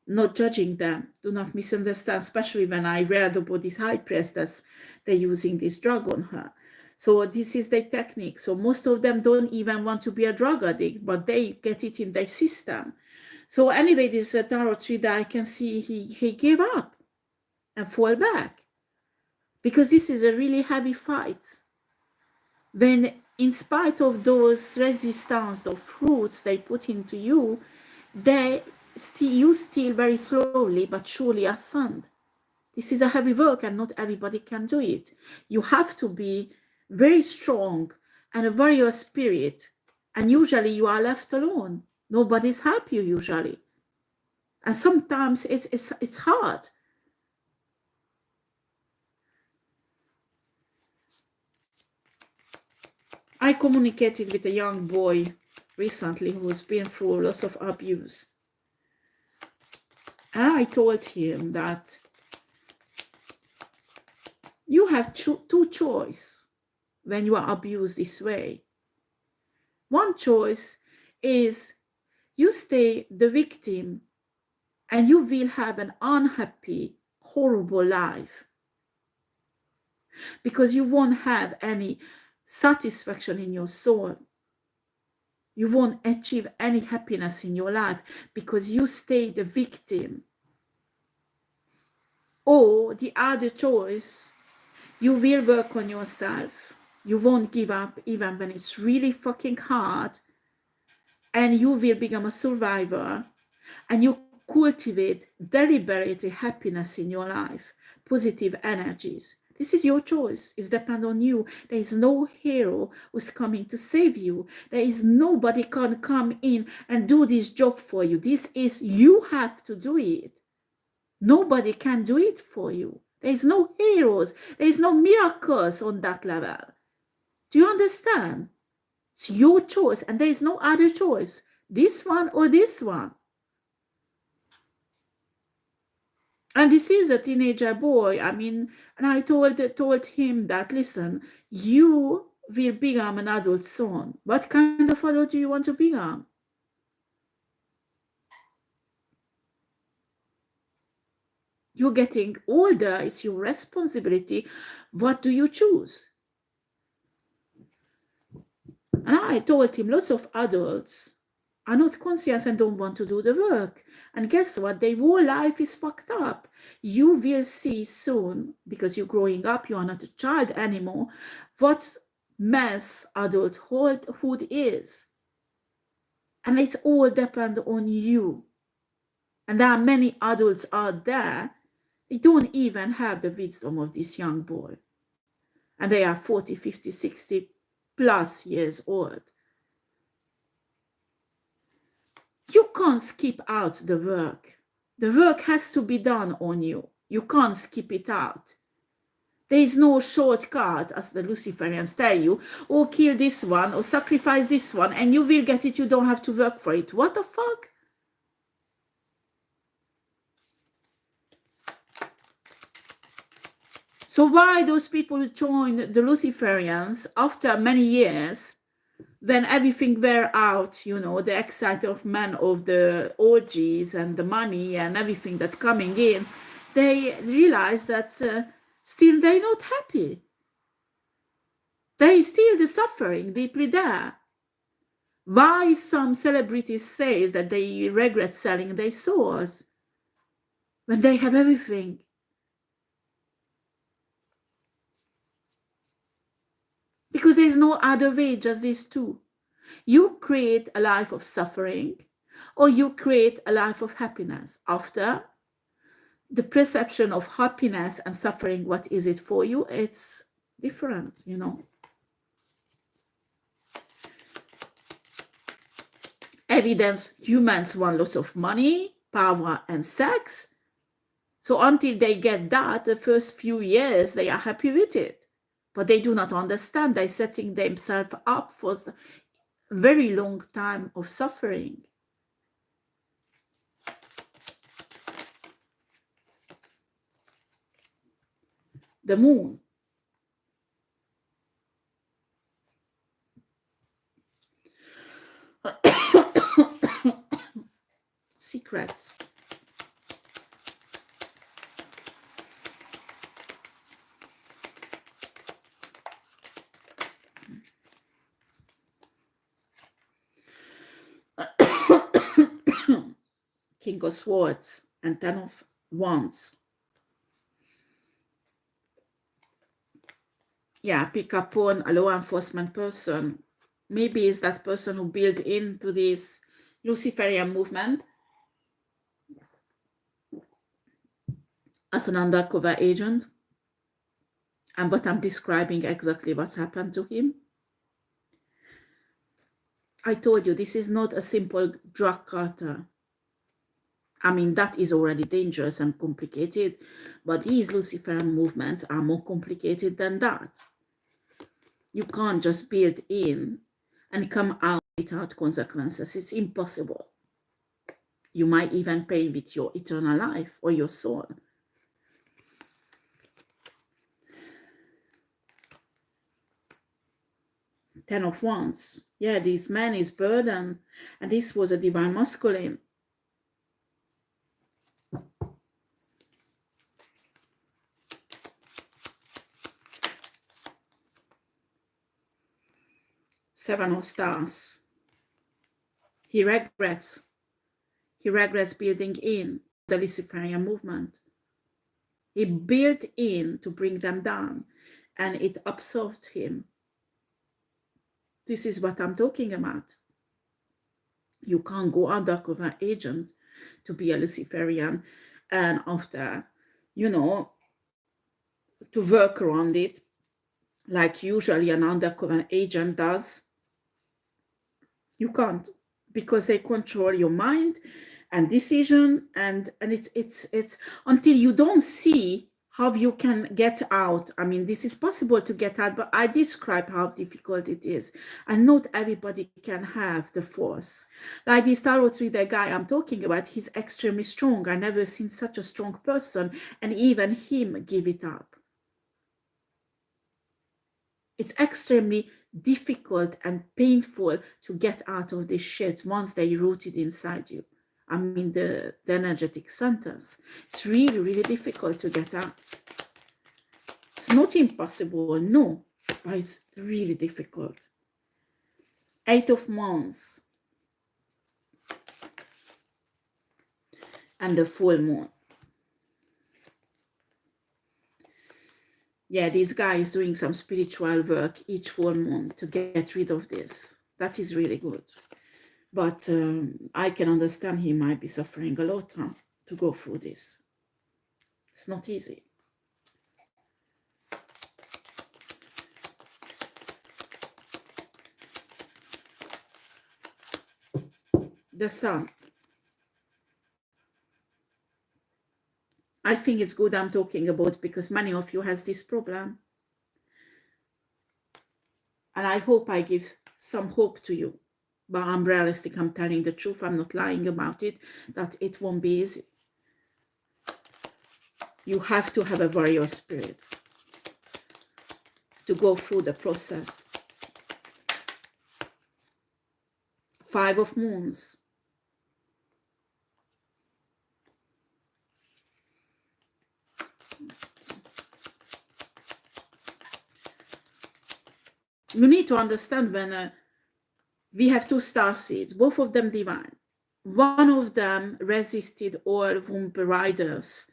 not judging them. Do not misunderstand, especially when I read about this high priestess, they're using this drug on her. So this is their technique. So most of them don't even want to be a drug addict, but they get it in their system. So anyway, this tarot reader, I can see he gave up and fall back, because this is a really heavy fight. When in spite of those resistance of fruits they put into you, you still very slowly but surely ascend. This is a heavy work, and not everybody can do it. You have to be very strong and a warrior spirit, and usually you are left alone. Nobody's help you usually, and sometimes it's hard. I communicated with a young boy recently who has been through lots of abuse. And I told him that you have two choices when you are abused this way. One choice is you stay the victim and you will have an unhappy, horrible life, because you won't have any satisfaction in your soul. You won't achieve any happiness in your life because you stay the victim. Or the other choice, you will work on yourself. You won't give up even when it's really fucking hard, and you will become a survivor, and you cultivate deliberately happiness in your life, positive energies. This is your choice. It depends on you. There is no hero who's coming to save you. There is nobody can come in and do this job for you. This is, you have to do it. Nobody can do it for you. There is no heroes. There is no miracles on that level. Do you understand? It's your choice, and there is no other choice. This one or this one. And this is a teenager boy. I mean, and I told him that, listen, you will become an adult soon. What kind of adult do you want to become? You're getting older. It's your responsibility. What do you choose? And I told him lots of adults are not conscious and don't want to do the work. And guess what? Their whole life is fucked up. You will see soon, because you're growing up, you are not a child anymore, what mess adulthood is. And it's all depend on you. And there are many adults out there, they don't even have the wisdom of this young boy. And they are 40, 50, 60 plus years old. You can't skip out the work. The work has to be done on you. You can't skip it out. There is no shortcut, as the Luciferians tell you, or kill this one, or sacrifice this one, and you will get it. You don't have to work for it. What the fuck? So why those people join the Luciferians after many years, when everything wear out, you know, the excitement of the orgies and the money and everything that's coming in, they realize that still they're not happy. They still the suffering deeply there. Why some celebrities say that they regret selling their souls when they have everything? Because there's no other way, just these two. You create a life of suffering, or you create a life of happiness. After the perception of happiness and suffering, what is it for you? It's different, you know. Evidence humans want lots of money, power, and sex. So until they get that, the first few years, they are happy with it. But they do not understand. They're setting themselves up for a very long time of suffering. The moon. Secrets. King of Swords and Ten of Wands. Yeah, pick up on a law enforcement person. Maybe it's that person who built into this Luciferian movement as an undercover agent. And what I'm describing exactly what's happened to him. I told you, this is not a simple drug cartel. I mean, that is already dangerous and complicated, but these Luciferian movements are more complicated than that. You can't just build in and come out without consequences. It's impossible. You might even pay with your eternal life or your soul. Ten of Wands. Yeah, this man is burdened, and this was a divine masculine. Seven of Stars. He regrets building in the Luciferian movement. He built in to bring them down, and it absorbed him. This is what I'm talking about. You can't go undercover agent to be a Luciferian and after, you know, to work around it like usually an undercover agent does. You can't, because they control your mind and decision, and it's until you don't see how you can get out. I mean, this is possible to get out, but I describe how difficult it is, and not everybody can have the force. Like this tarot reader guy I'm talking about, he's extremely strong. I never seen such a strong person, and even him give it up. It's extremely difficult and painful to get out of this shit once they rooted inside you. I mean, the energetic centers. It's really, really difficult to get out. It's not impossible, no, but it's really difficult. Eight of Wands and the full moon. Yeah, this guy is doing some spiritual work each full moon to get rid of this. That is really good. But I can understand he might be suffering a lot to go through this. It's not easy. The Sun. I think it's good I'm talking about, because many of you has this problem. And I hope I give some hope to you. But I'm realistic, I'm telling the truth, I'm not lying about it, that it won't be easy. You have to have a warrior spirit to go through the process. Five of Moons. You need to understand, when we have two star seeds, both of them divine. One of them resisted all womb riders,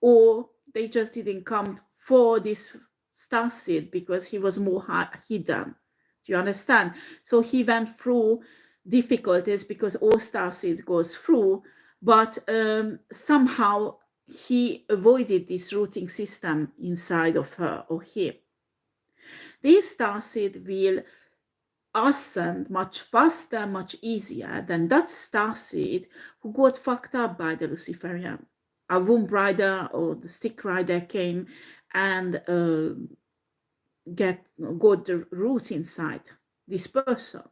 or they just didn't come for this star seed because he was more hidden. Do you understand? So he went through difficulties because all star seeds goes through, but somehow he avoided this rooting system inside of her or him. This star seed will ascend much faster, much easier than that star seed who got fucked up by the Luciferian. A womb rider or the stick rider came and got the root inside this person.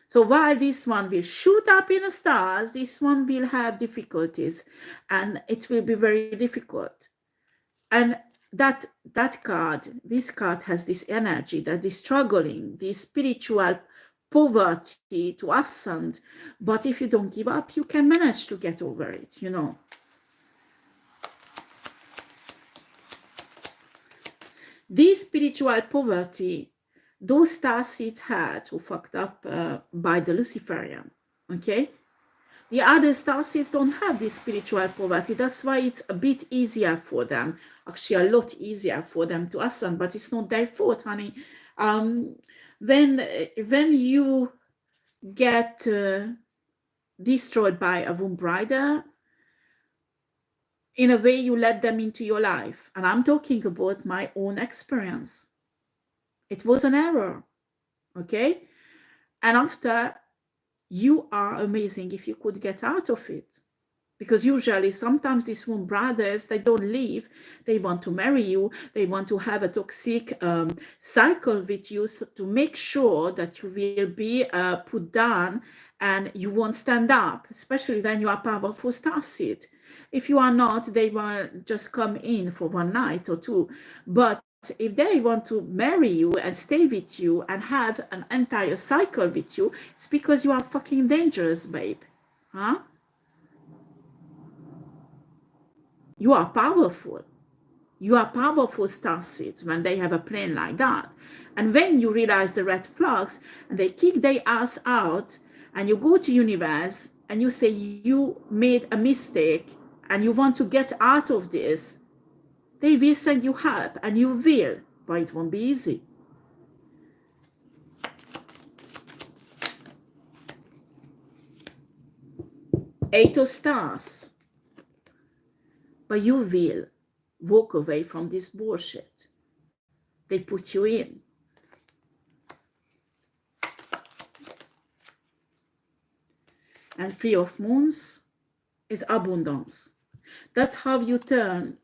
So while this one will shoot up in the stars, this one will have difficulties, and it will be very difficult. And that card, this card has this energy that is struggling, this spiritual poverty to ascend. But if you don't give up, you can manage to get over it, you know. This spiritual poverty, those star seeds had who fucked up by the Luciferian, okay? The other star seeds don't have this spiritual poverty. That's why it's a bit easier for them, actually a lot easier for them to ascend, but it's not their fault, honey. When you get destroyed by a womb rider, in a way you let them into your life. And I'm talking about my own experience. It was an error, okay? And after, you are amazing if you could get out of it. Because usually, sometimes these womb brothers, they don't leave. They want to marry you. They want to have a toxic cycle with you, so to make sure that you will be put down and you won't stand up, especially when you are powerful starseed. If you are not, they will just come in for one night or two. But if they want to marry you and stay with you and have an entire cycle with you, it's because you are fucking dangerous, babe. Huh? You are powerful. You are powerful starseeds when they have a plan like that. And when you realize the red flags and they kick their ass out, and you go to universe and you say you made a mistake and you want to get out of this, they will send you help, and you will, but it won't be easy. Eight of stars. But you will walk away from this bullshit they put you in. And Three of Moons is abundance. That's how you turn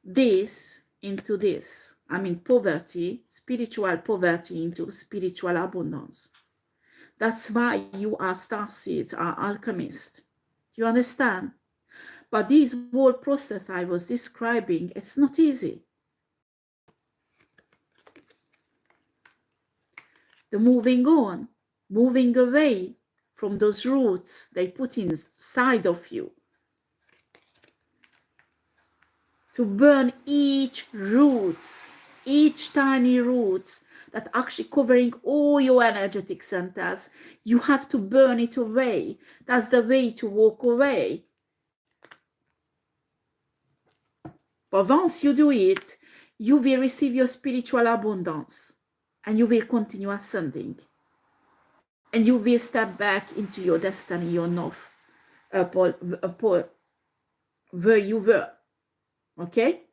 this into this. I mean, poverty, spiritual poverty into spiritual abundance. That's why you are starseeds, are alchemists. You understand? But this whole process I was describing, it's not easy. The moving on, moving away from those roots they put inside of you. To burn each roots, each tiny roots that actually covering all your energetic centers. You have to burn it away. That's the way to walk away. But once you do it, you will receive your spiritual abundance and you will continue ascending. And you will step back into your destiny, your north, where you were. Okay?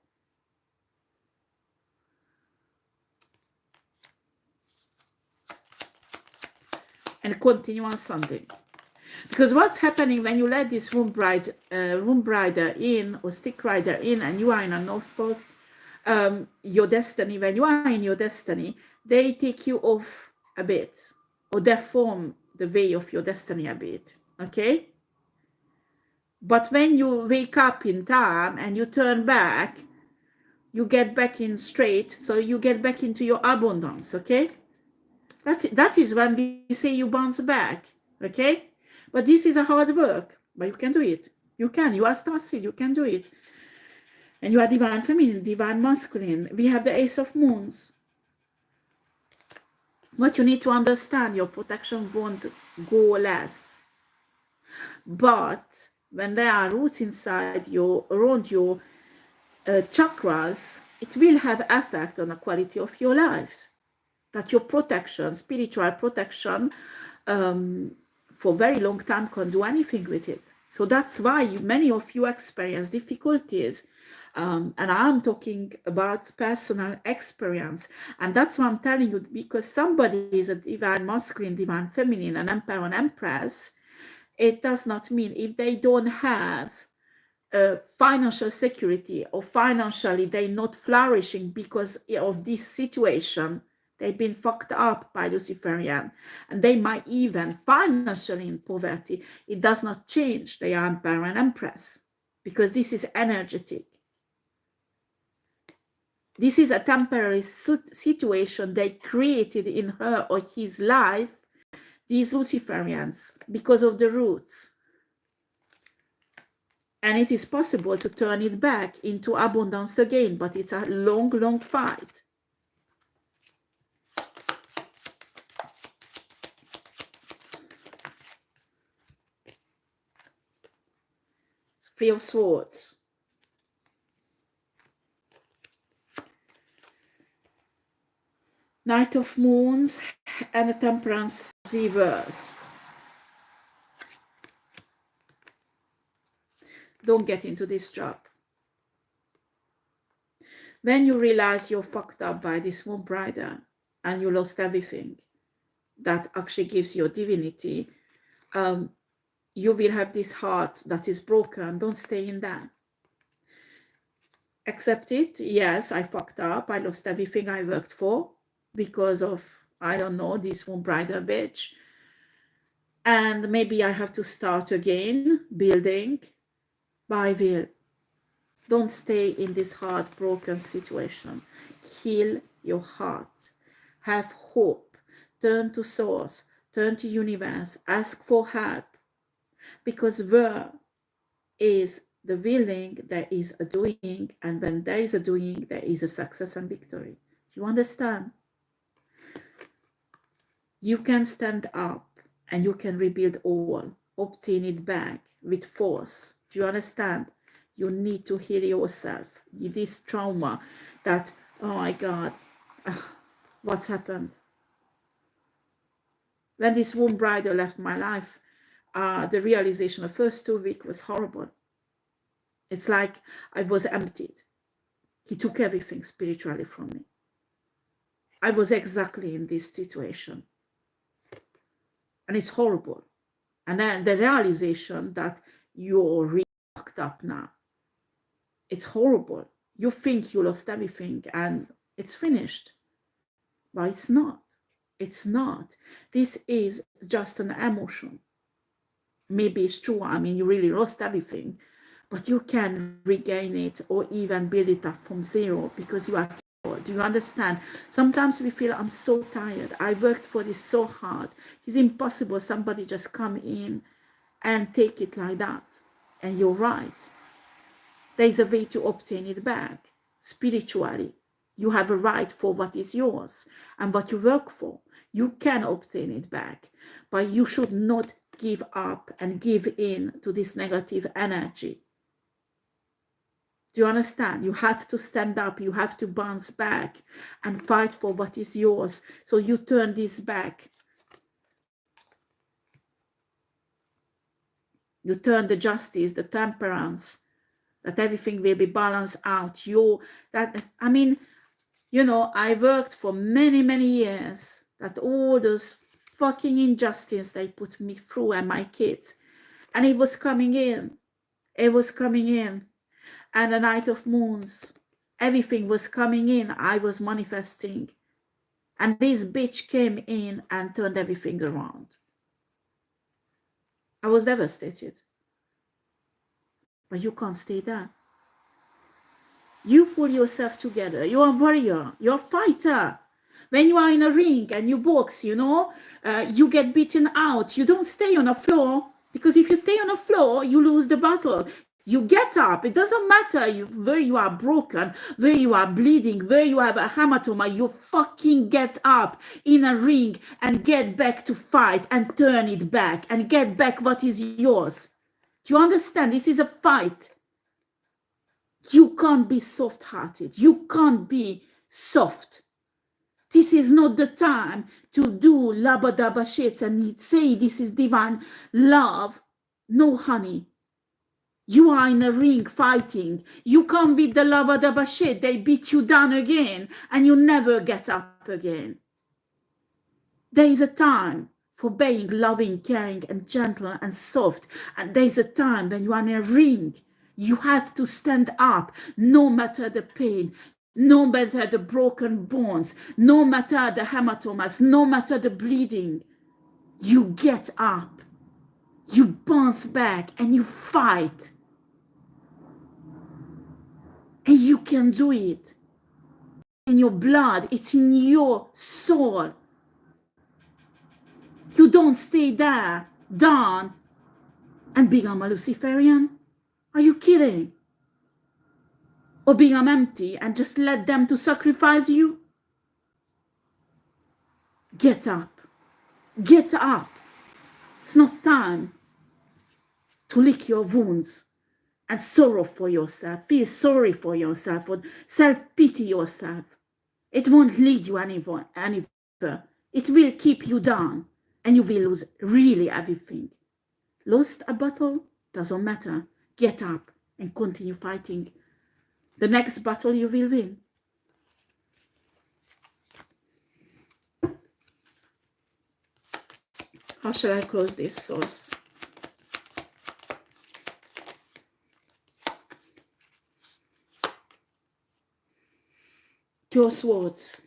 And continue ascending. Because what's happening when you let this womb rider in or stick rider in, and you are in a north post, your destiny, when you are in your destiny, they take you off a bit, or deform the way of your destiny a bit, okay? But when you wake up in time and you turn back, you get back in straight, so you get back into your abundance, okay? That is when we say you bounce back, okay? But this is a hard work, but you can do it. You can. You are starseed. You can do it. And you are divine feminine, divine masculine. We have the Ace of Moons. What you need to understand, your protection won't go less. But when there are roots inside your, around your chakras, it will have effect on the quality of your lives. That your protection, spiritual protection, for very long time can't do anything with it. So that's why many of you experience difficulties. And I'm talking about personal experience. And that's why I'm telling you, because somebody is a divine masculine, divine feminine, an emperor, an empress, it does not mean if they don't have financial security or financially they're not flourishing because of this situation, they've been fucked up by Luciferian, and they might even financially in poverty. It does not change they are emperor and empress, because this is energetic. This is a temporary situation they created in her or his life, these Luciferians, because of the roots. And it is possible to turn it back into abundance again, but it's a long, long fight. Three of Swords. Knight of Moons and a Temperance reversed. Don't get into this trap. When you realize you're fucked up by this Moon Rider and you lost everything that actually gives your divinity, you will have this heart that is broken. Don't stay in that. Accept it. Yes, I fucked up. I lost everything I worked for because of, I don't know, this Moon Rider bitch. And maybe I have to start again building, but I will. Don't stay in this heartbroken situation. Heal your heart. Have hope. Turn to source. Turn to universe. Ask for help. Because where is the willing, there is a doing. And when there is a doing, there is a success and victory. Do you understand? You can stand up and you can rebuild all. Obtain it back with force. Do you understand? You need to heal yourself. This trauma that, oh my God, what's happened? When this Moon Rider left my life, the realization the first 2 weeks was horrible. It's like I was emptied. He took everything spiritually from me. I was exactly in this situation. And it's horrible. And then the realization that you're really fucked up now. It's horrible. You think you lost everything and it's finished. But it's not. It's not. This is just an emotion. Maybe it's true. I mean, you really lost everything. But you can regain it or even build it up from zero because you are capable. Do you understand? Sometimes we feel, I'm so tired. I worked for this so hard. It's impossible somebody just come in and take it like that. And you're right. There is a way to obtain it back spiritually. You have a right for what is yours and what you work for. You can obtain it back, but you should not give up and give in to this negative energy. Do you understand? You have to stand up. You have to bounce back and fight for what is yours. So you turn this back. You turn the justice, the temperance, that everything will be balanced out. I mean, you know, I worked for many, many years that all those fucking injustice they put me through and my kids. And it was coming in. It was coming in. And the Night of Moons, everything was coming in. I was manifesting. And this bitch came in and turned everything around. I was devastated. But you can't stay there. You pull yourself together. You're a warrior. You're a fighter. When you are in a ring and you box, you know, you get beaten out. You don't stay on the floor, because if you stay on the floor, you lose the battle. You get up. It doesn't matter where you are broken, where you are bleeding, where you have a hematoma. You fucking get up in a ring and get back to fight and turn it back and get back what is yours. Do you understand? This is a fight. You can't be soft-hearted. You can't be soft. This is not the time to do labba-dabba shits and say this is divine love. No, honey. You are in a ring fighting. You come with the labba-dabba shit. They beat you down again and you never get up again. There is a time for being loving, caring and gentle and soft. And there is a time when you are in a ring. You have to stand up no matter the pain, no matter the broken bones, no matter the hematomas, no matter the bleeding. You get up, you bounce back and you fight. And you can do it. In your blood, it's in your soul. You don't stay there, down, and become a Luciferian. Are you kidding? Or become empty and just let them to sacrifice you? Get up. Get up. It's not time to lick your wounds and sorrow for yourself. Feel sorry for yourself or self-pity yourself. It won't lead you anywhere. It will keep you down and you will lose really everything. Lost a battle? Doesn't matter. Get up and continue fighting. The next battle you will win. How shall I close this source? Two swords.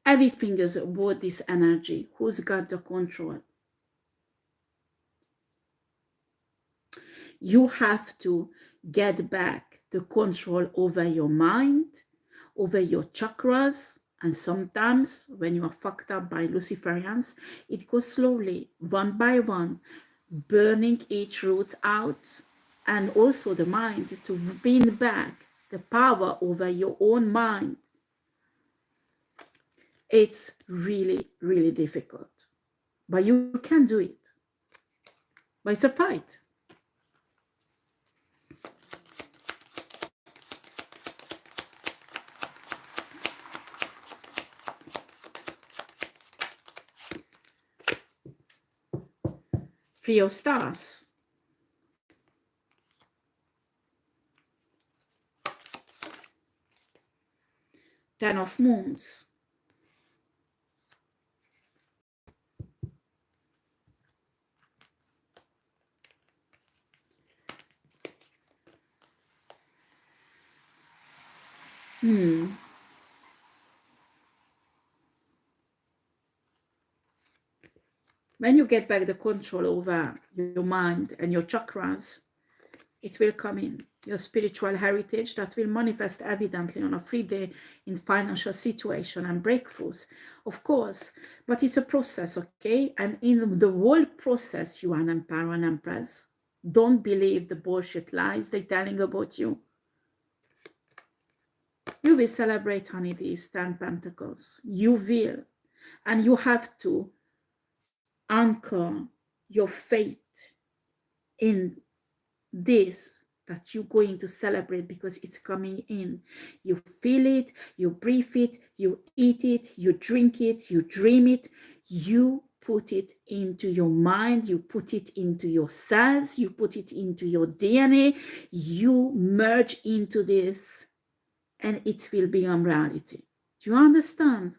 Everything is about this energy. Who's got the control? You have to get back the control over your mind, over your chakras, and sometimes when you are fucked up by Luciferians, it goes slowly, one by one, burning each root out, and also the mind to win back the power over your own mind. It's really, really difficult, but you can do it. But it's a fight. Three of Stars. Ten of Moons. When you get back the control over your mind and your chakras, it will come in. Your spiritual heritage that will manifest evidently on a 3-day in financial situation and breakthroughs, of course. But it's a process, okay? And in the whole process, you are an emperor and empress. Don't believe the bullshit lies they're telling about you. You will celebrate, honey, these 10 pentacles. You will. And you have to anchor your faith in this that you're going to celebrate because it's coming in. You feel it, you breathe it, you eat it, you drink it, you dream it, you put it into your mind, you put it into your cells, you put it into your DNA, you merge into this and it will become reality. Do you understand?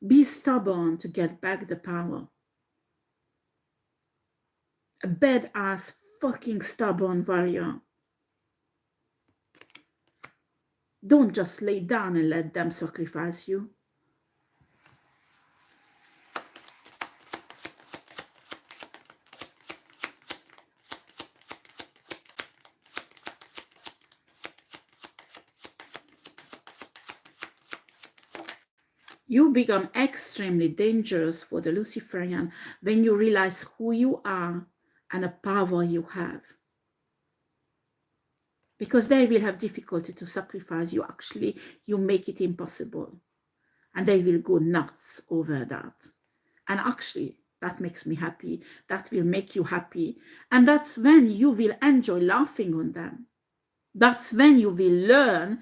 Be stubborn to get back the power. A badass fucking stubborn warrior. Don't just lay down and let them sacrifice you. You become extremely dangerous for the Luciferian when you realize who you are and the power you have. Because they will have difficulty to sacrifice you. Actually, you make it impossible. And they will go nuts over that. And actually, that makes me happy. That will make you happy. And that's when you will enjoy laughing on them. That's when you will learn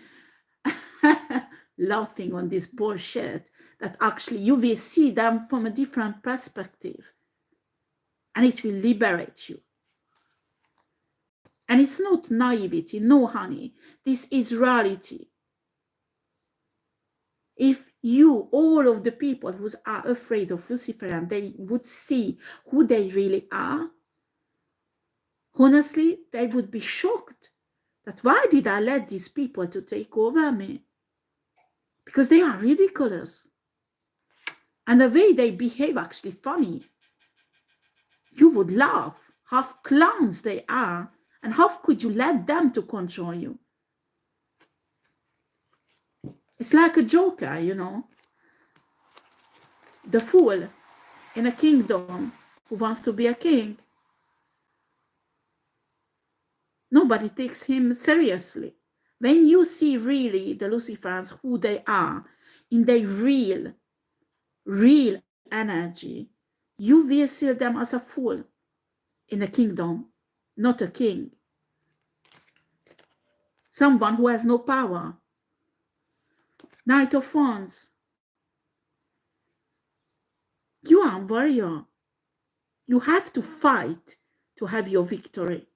laughing on this bullshit, that actually you will see them from a different perspective. And it will liberate you. And it's not naivety, no honey. This is reality. If you, all of the people who are afraid of Lucifer, and they would see who they really are, honestly, they would be shocked that why did I let these people to take over me? Because they are ridiculous. And the way they behave actually funny. You would laugh how clowns they are, and how could you let them to control you? It's like a joker, you know. The fool in a kingdom who wants to be a king. Nobody takes him seriously. When you see really the Lucifers, who they are, in their real energy, you will see them as a fool in a kingdom, not a king. Someone who has no power. Knight of Wands. You are a warrior. You have to fight to have your victory.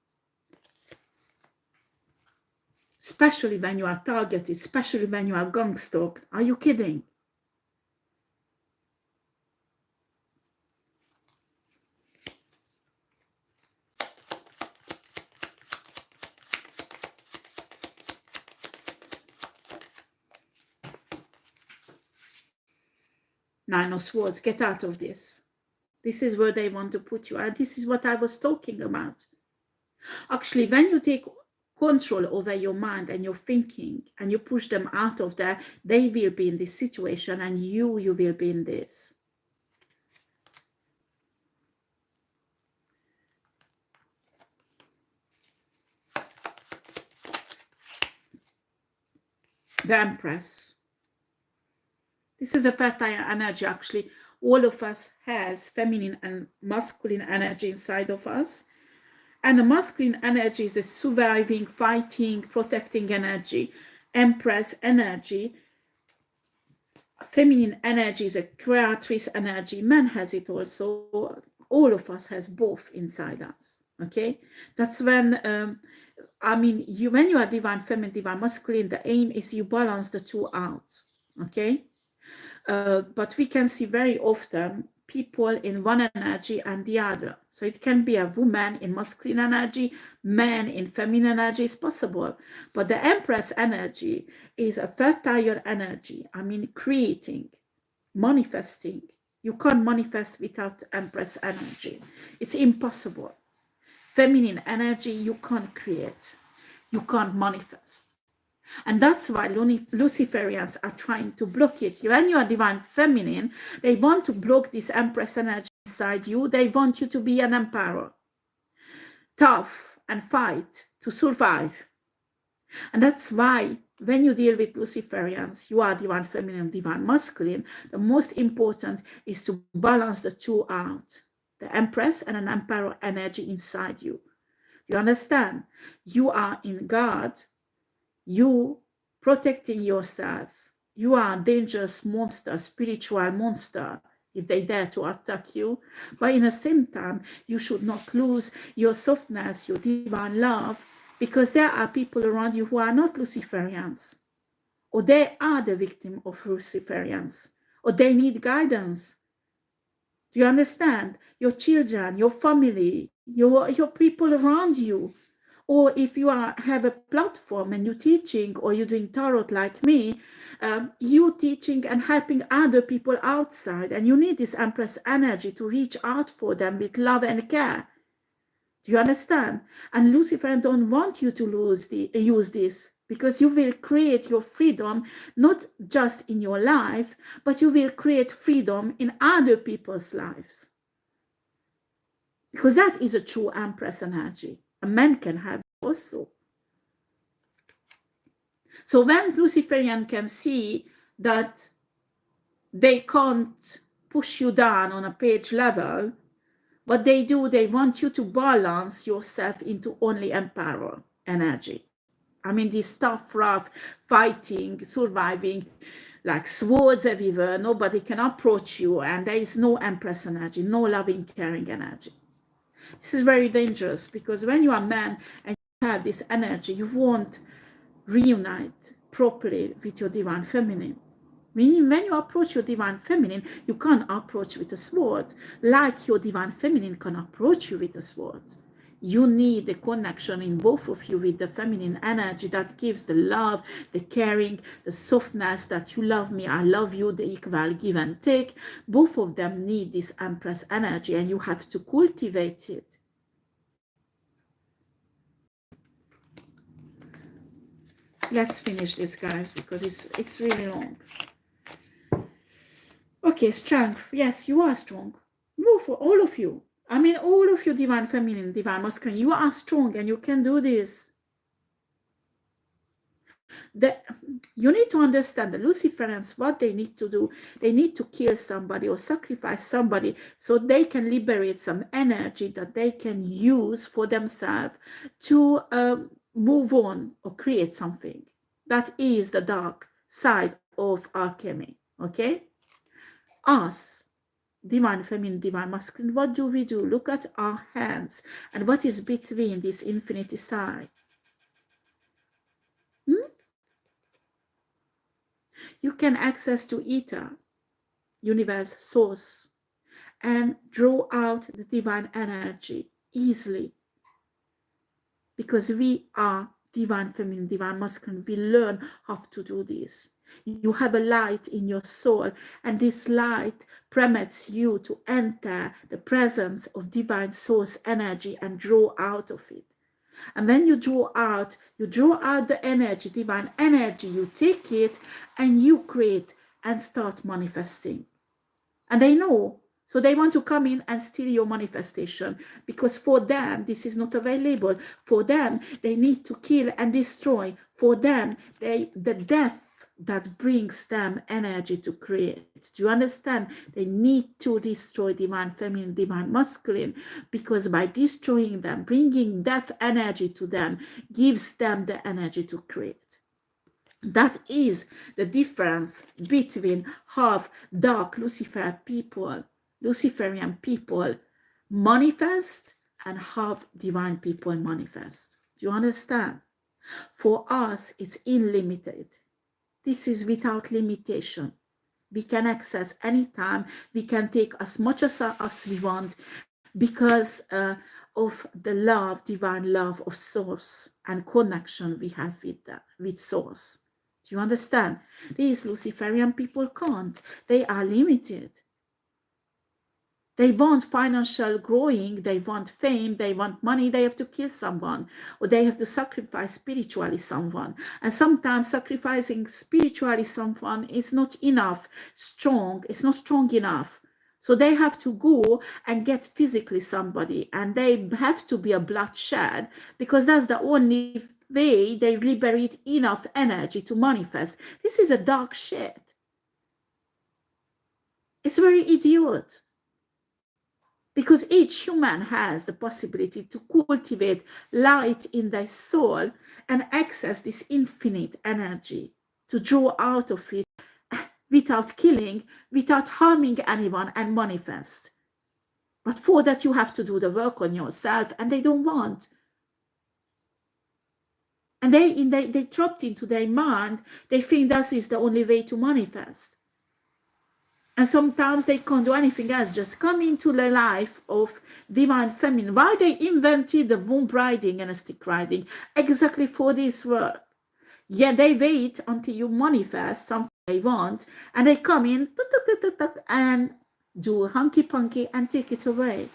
Especially when you are targeted, especially when you are gang-stalked. Are you kidding? Nine of Swords, get out of this. This is where they want to put you. And this is what I was talking about. Actually, when you take control over your mind and your thinking, and you push them out of there, they will be in this situation, and you will be in this. The Empress. This is a fertile energy, actually. All of us has feminine and masculine energy inside of us. And the masculine energy is a surviving, fighting, protecting energy. Empress energy. Feminine energy is a creatrix energy. Man has it also. All of us has both inside us. Okay? That's when, when you are divine feminine, divine masculine, the aim is you balance the two out. Okay? But we can see very often people in one energy and the other. So it can be a woman in masculine energy, man in feminine energy, is possible. But the Empress energy is a fertile energy. Creating, manifesting. You can't manifest without Empress energy. It's impossible. Feminine energy, you can't create. You can't manifest. And that's why Luciferians are trying to block it. When you are divine feminine, they want to block this Empress energy inside you. They want you to be an emperor. Tough and fight to survive. And that's why when you deal with Luciferians, you are divine feminine, divine masculine. The most important is to balance the two out. The Empress and an emperor energy inside you. You understand? You are in God. You protecting yourself. You are a dangerous monster, spiritual monster, if they dare to attack you. But in the same time, you should not lose your softness, your divine love, because there are people around you who are not Luciferians, or they are the victim of Luciferians, or they need guidance. Do you understand? Your children, your family, your people around you. Or if you have a platform and you're teaching, or you're doing tarot like me, you teaching and helping other people outside, and you need this Empress energy to reach out for them with love and care. Do you understand? And Lucifer don't want you to use this, because you will create your freedom, not just in your life, but you will create freedom in other people's lives. Because that is a true Empress energy. A man can have it also. So when Luciferian can see that they can't push you down on a page level, what they do, they want you to balance yourself into only emperor energy. I mean, this tough, rough, fighting, surviving, like swords everywhere, nobody can approach you, and there is no Empress energy, no loving, caring energy. This is very dangerous, because when you are a man and you have this energy, you won't reunite properly with your divine feminine. When you approach your divine feminine, you can't approach with a sword like your divine feminine can approach you with a sword. You need a connection in both of you with the feminine energy that gives the love, the caring, the softness, that you love me, I love you, the equal give and take. Both of them need this Empress energy, and you have to cultivate it. Let's finish this, guys, because it's really long. Okay, strength. Yes, you are strong. Both, all of you. I mean, all of you, divine feminine, divine masculine, you are strong and you can do this. You need to understand the Luciferians, what they need to do. They need to kill somebody or sacrifice somebody so they can liberate some energy that they can use for themselves to move on or create something. That is the dark side of alchemy, okay? Us, divine feminine, divine masculine, what do we do? Look at our hands and what is between this infinity side. You can access to ether, universe, source, and draw out the divine energy easily, because we are divine feminine, divine masculine. We learn how to do this. You have a light in your soul, and this light permits you to enter the presence of divine source energy and draw out of it. And when you draw out the energy, divine energy, you take it and you create and start manifesting. And they know, so they want to come in and steal your manifestation, because for them, this is not available. For them, they need to kill and destroy. For them, the death that brings them energy to create. Do you understand? They need to destroy divine feminine, divine masculine, because by destroying them, bringing death energy to them, gives them the energy to create. That is the difference between half dark Luciferian people manifest, and half divine people manifest. Do you understand? For us, it's unlimited. This is without limitation. We can access anytime. We can take as much as we want, because of the love, divine love of source and connection we have with source. Do you understand? These Luciferian people can't. They are limited. They want financial growing, they want fame, they want money, they have to kill someone, or they have to sacrifice spiritually someone. And sometimes sacrificing spiritually someone is not enough, it's not strong enough. So they have to go and get physically somebody, and they have to be a bloodshed, because that's the only way they liberate enough energy to manifest. This is a dark shit. It's very idiot. Because each human has the possibility to cultivate light in their soul and access this infinite energy, to draw out of it without killing, without harming anyone, and manifest. But for that, you have to do the work on yourself, and they don't want. And they dropped into their mind, they think that is the only way to manifest. And sometimes they can't do anything else, just come into the life of divine feminine. Why they invented the womb riding and a stick riding? Exactly for this work. Yeah, they wait until you manifest something they want, and they come in and do hunky punky and take it away.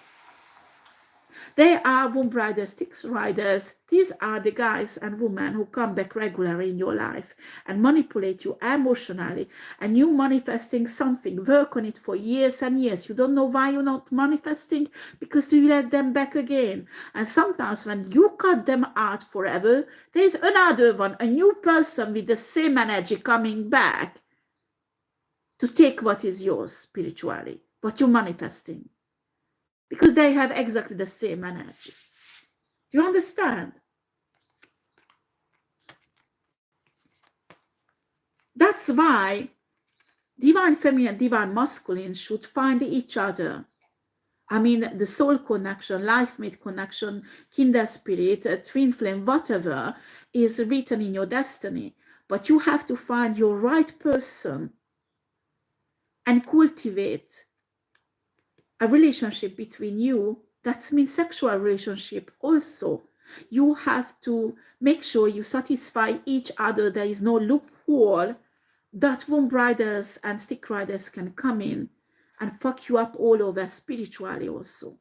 They are womb riders, sticks riders. These are the guys and women who come back regularly in your life and manipulate you emotionally. And you manifesting something, work on it for years and years. You don't know why you're not manifesting, because you let them back again. And sometimes when you cut them out forever, there's another one, a new person with the same energy coming back to take what is yours spiritually, what you're manifesting. Because they have exactly the same energy. Do you understand? That's why divine feminine and divine masculine should find each other. I mean, the soul connection, life mate connection, kindred spirit, twin flame, whatever is written in your destiny. But you have to find your right person and cultivate a relationship between you. That means sexual relationship also. You have to make sure you satisfy each other. There is no loophole that womb riders and stick riders can come in and fuck you up all over spiritually also.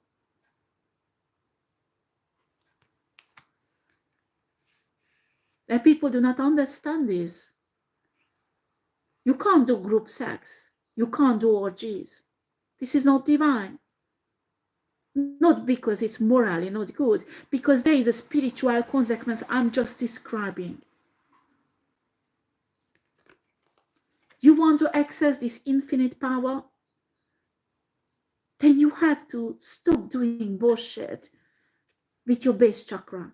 And people do not understand this. You can't do group sex. You can't do orgies. This is not divine. Not because it's morally not good, because there is a spiritual consequence I'm just describing. You want to access this infinite power? Then you have to stop doing bullshit with your base chakra.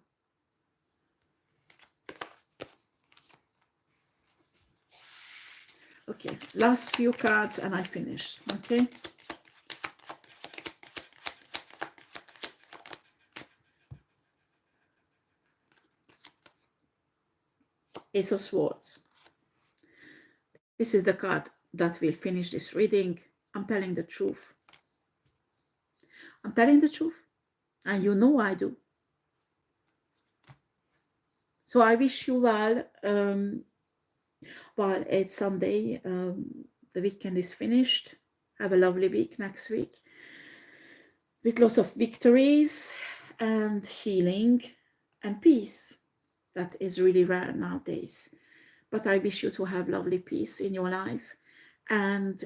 Okay, last few cards and I finished, okay? Ace of Swords. This is the card that will finish this reading. I'm telling the truth. I'm telling the truth. And you know I do. So I wish you well. Well, it's Sunday. The weekend is finished. Have a lovely week next week. With lots of victories and healing and peace. That is really rare nowadays. But I wish you to have lovely peace in your life and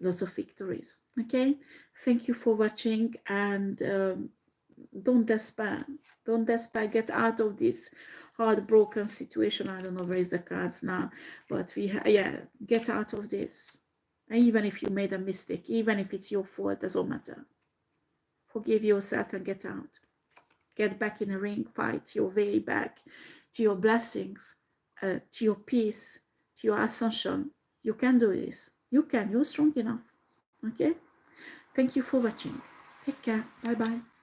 lots of victories. Okay? Thank you for watching, and don't despair. Don't despair. Get out of this heartbroken situation. I don't know where is the cards now, but get out of this. And even if you made a mistake, even if it's your fault, doesn't matter. Forgive yourself and get out. Get back in the ring. Fight your way back to your blessings, to your peace, to your ascension. You can do this. You can. You're strong enough. Okay? Thank you for watching. Take care. Bye-bye.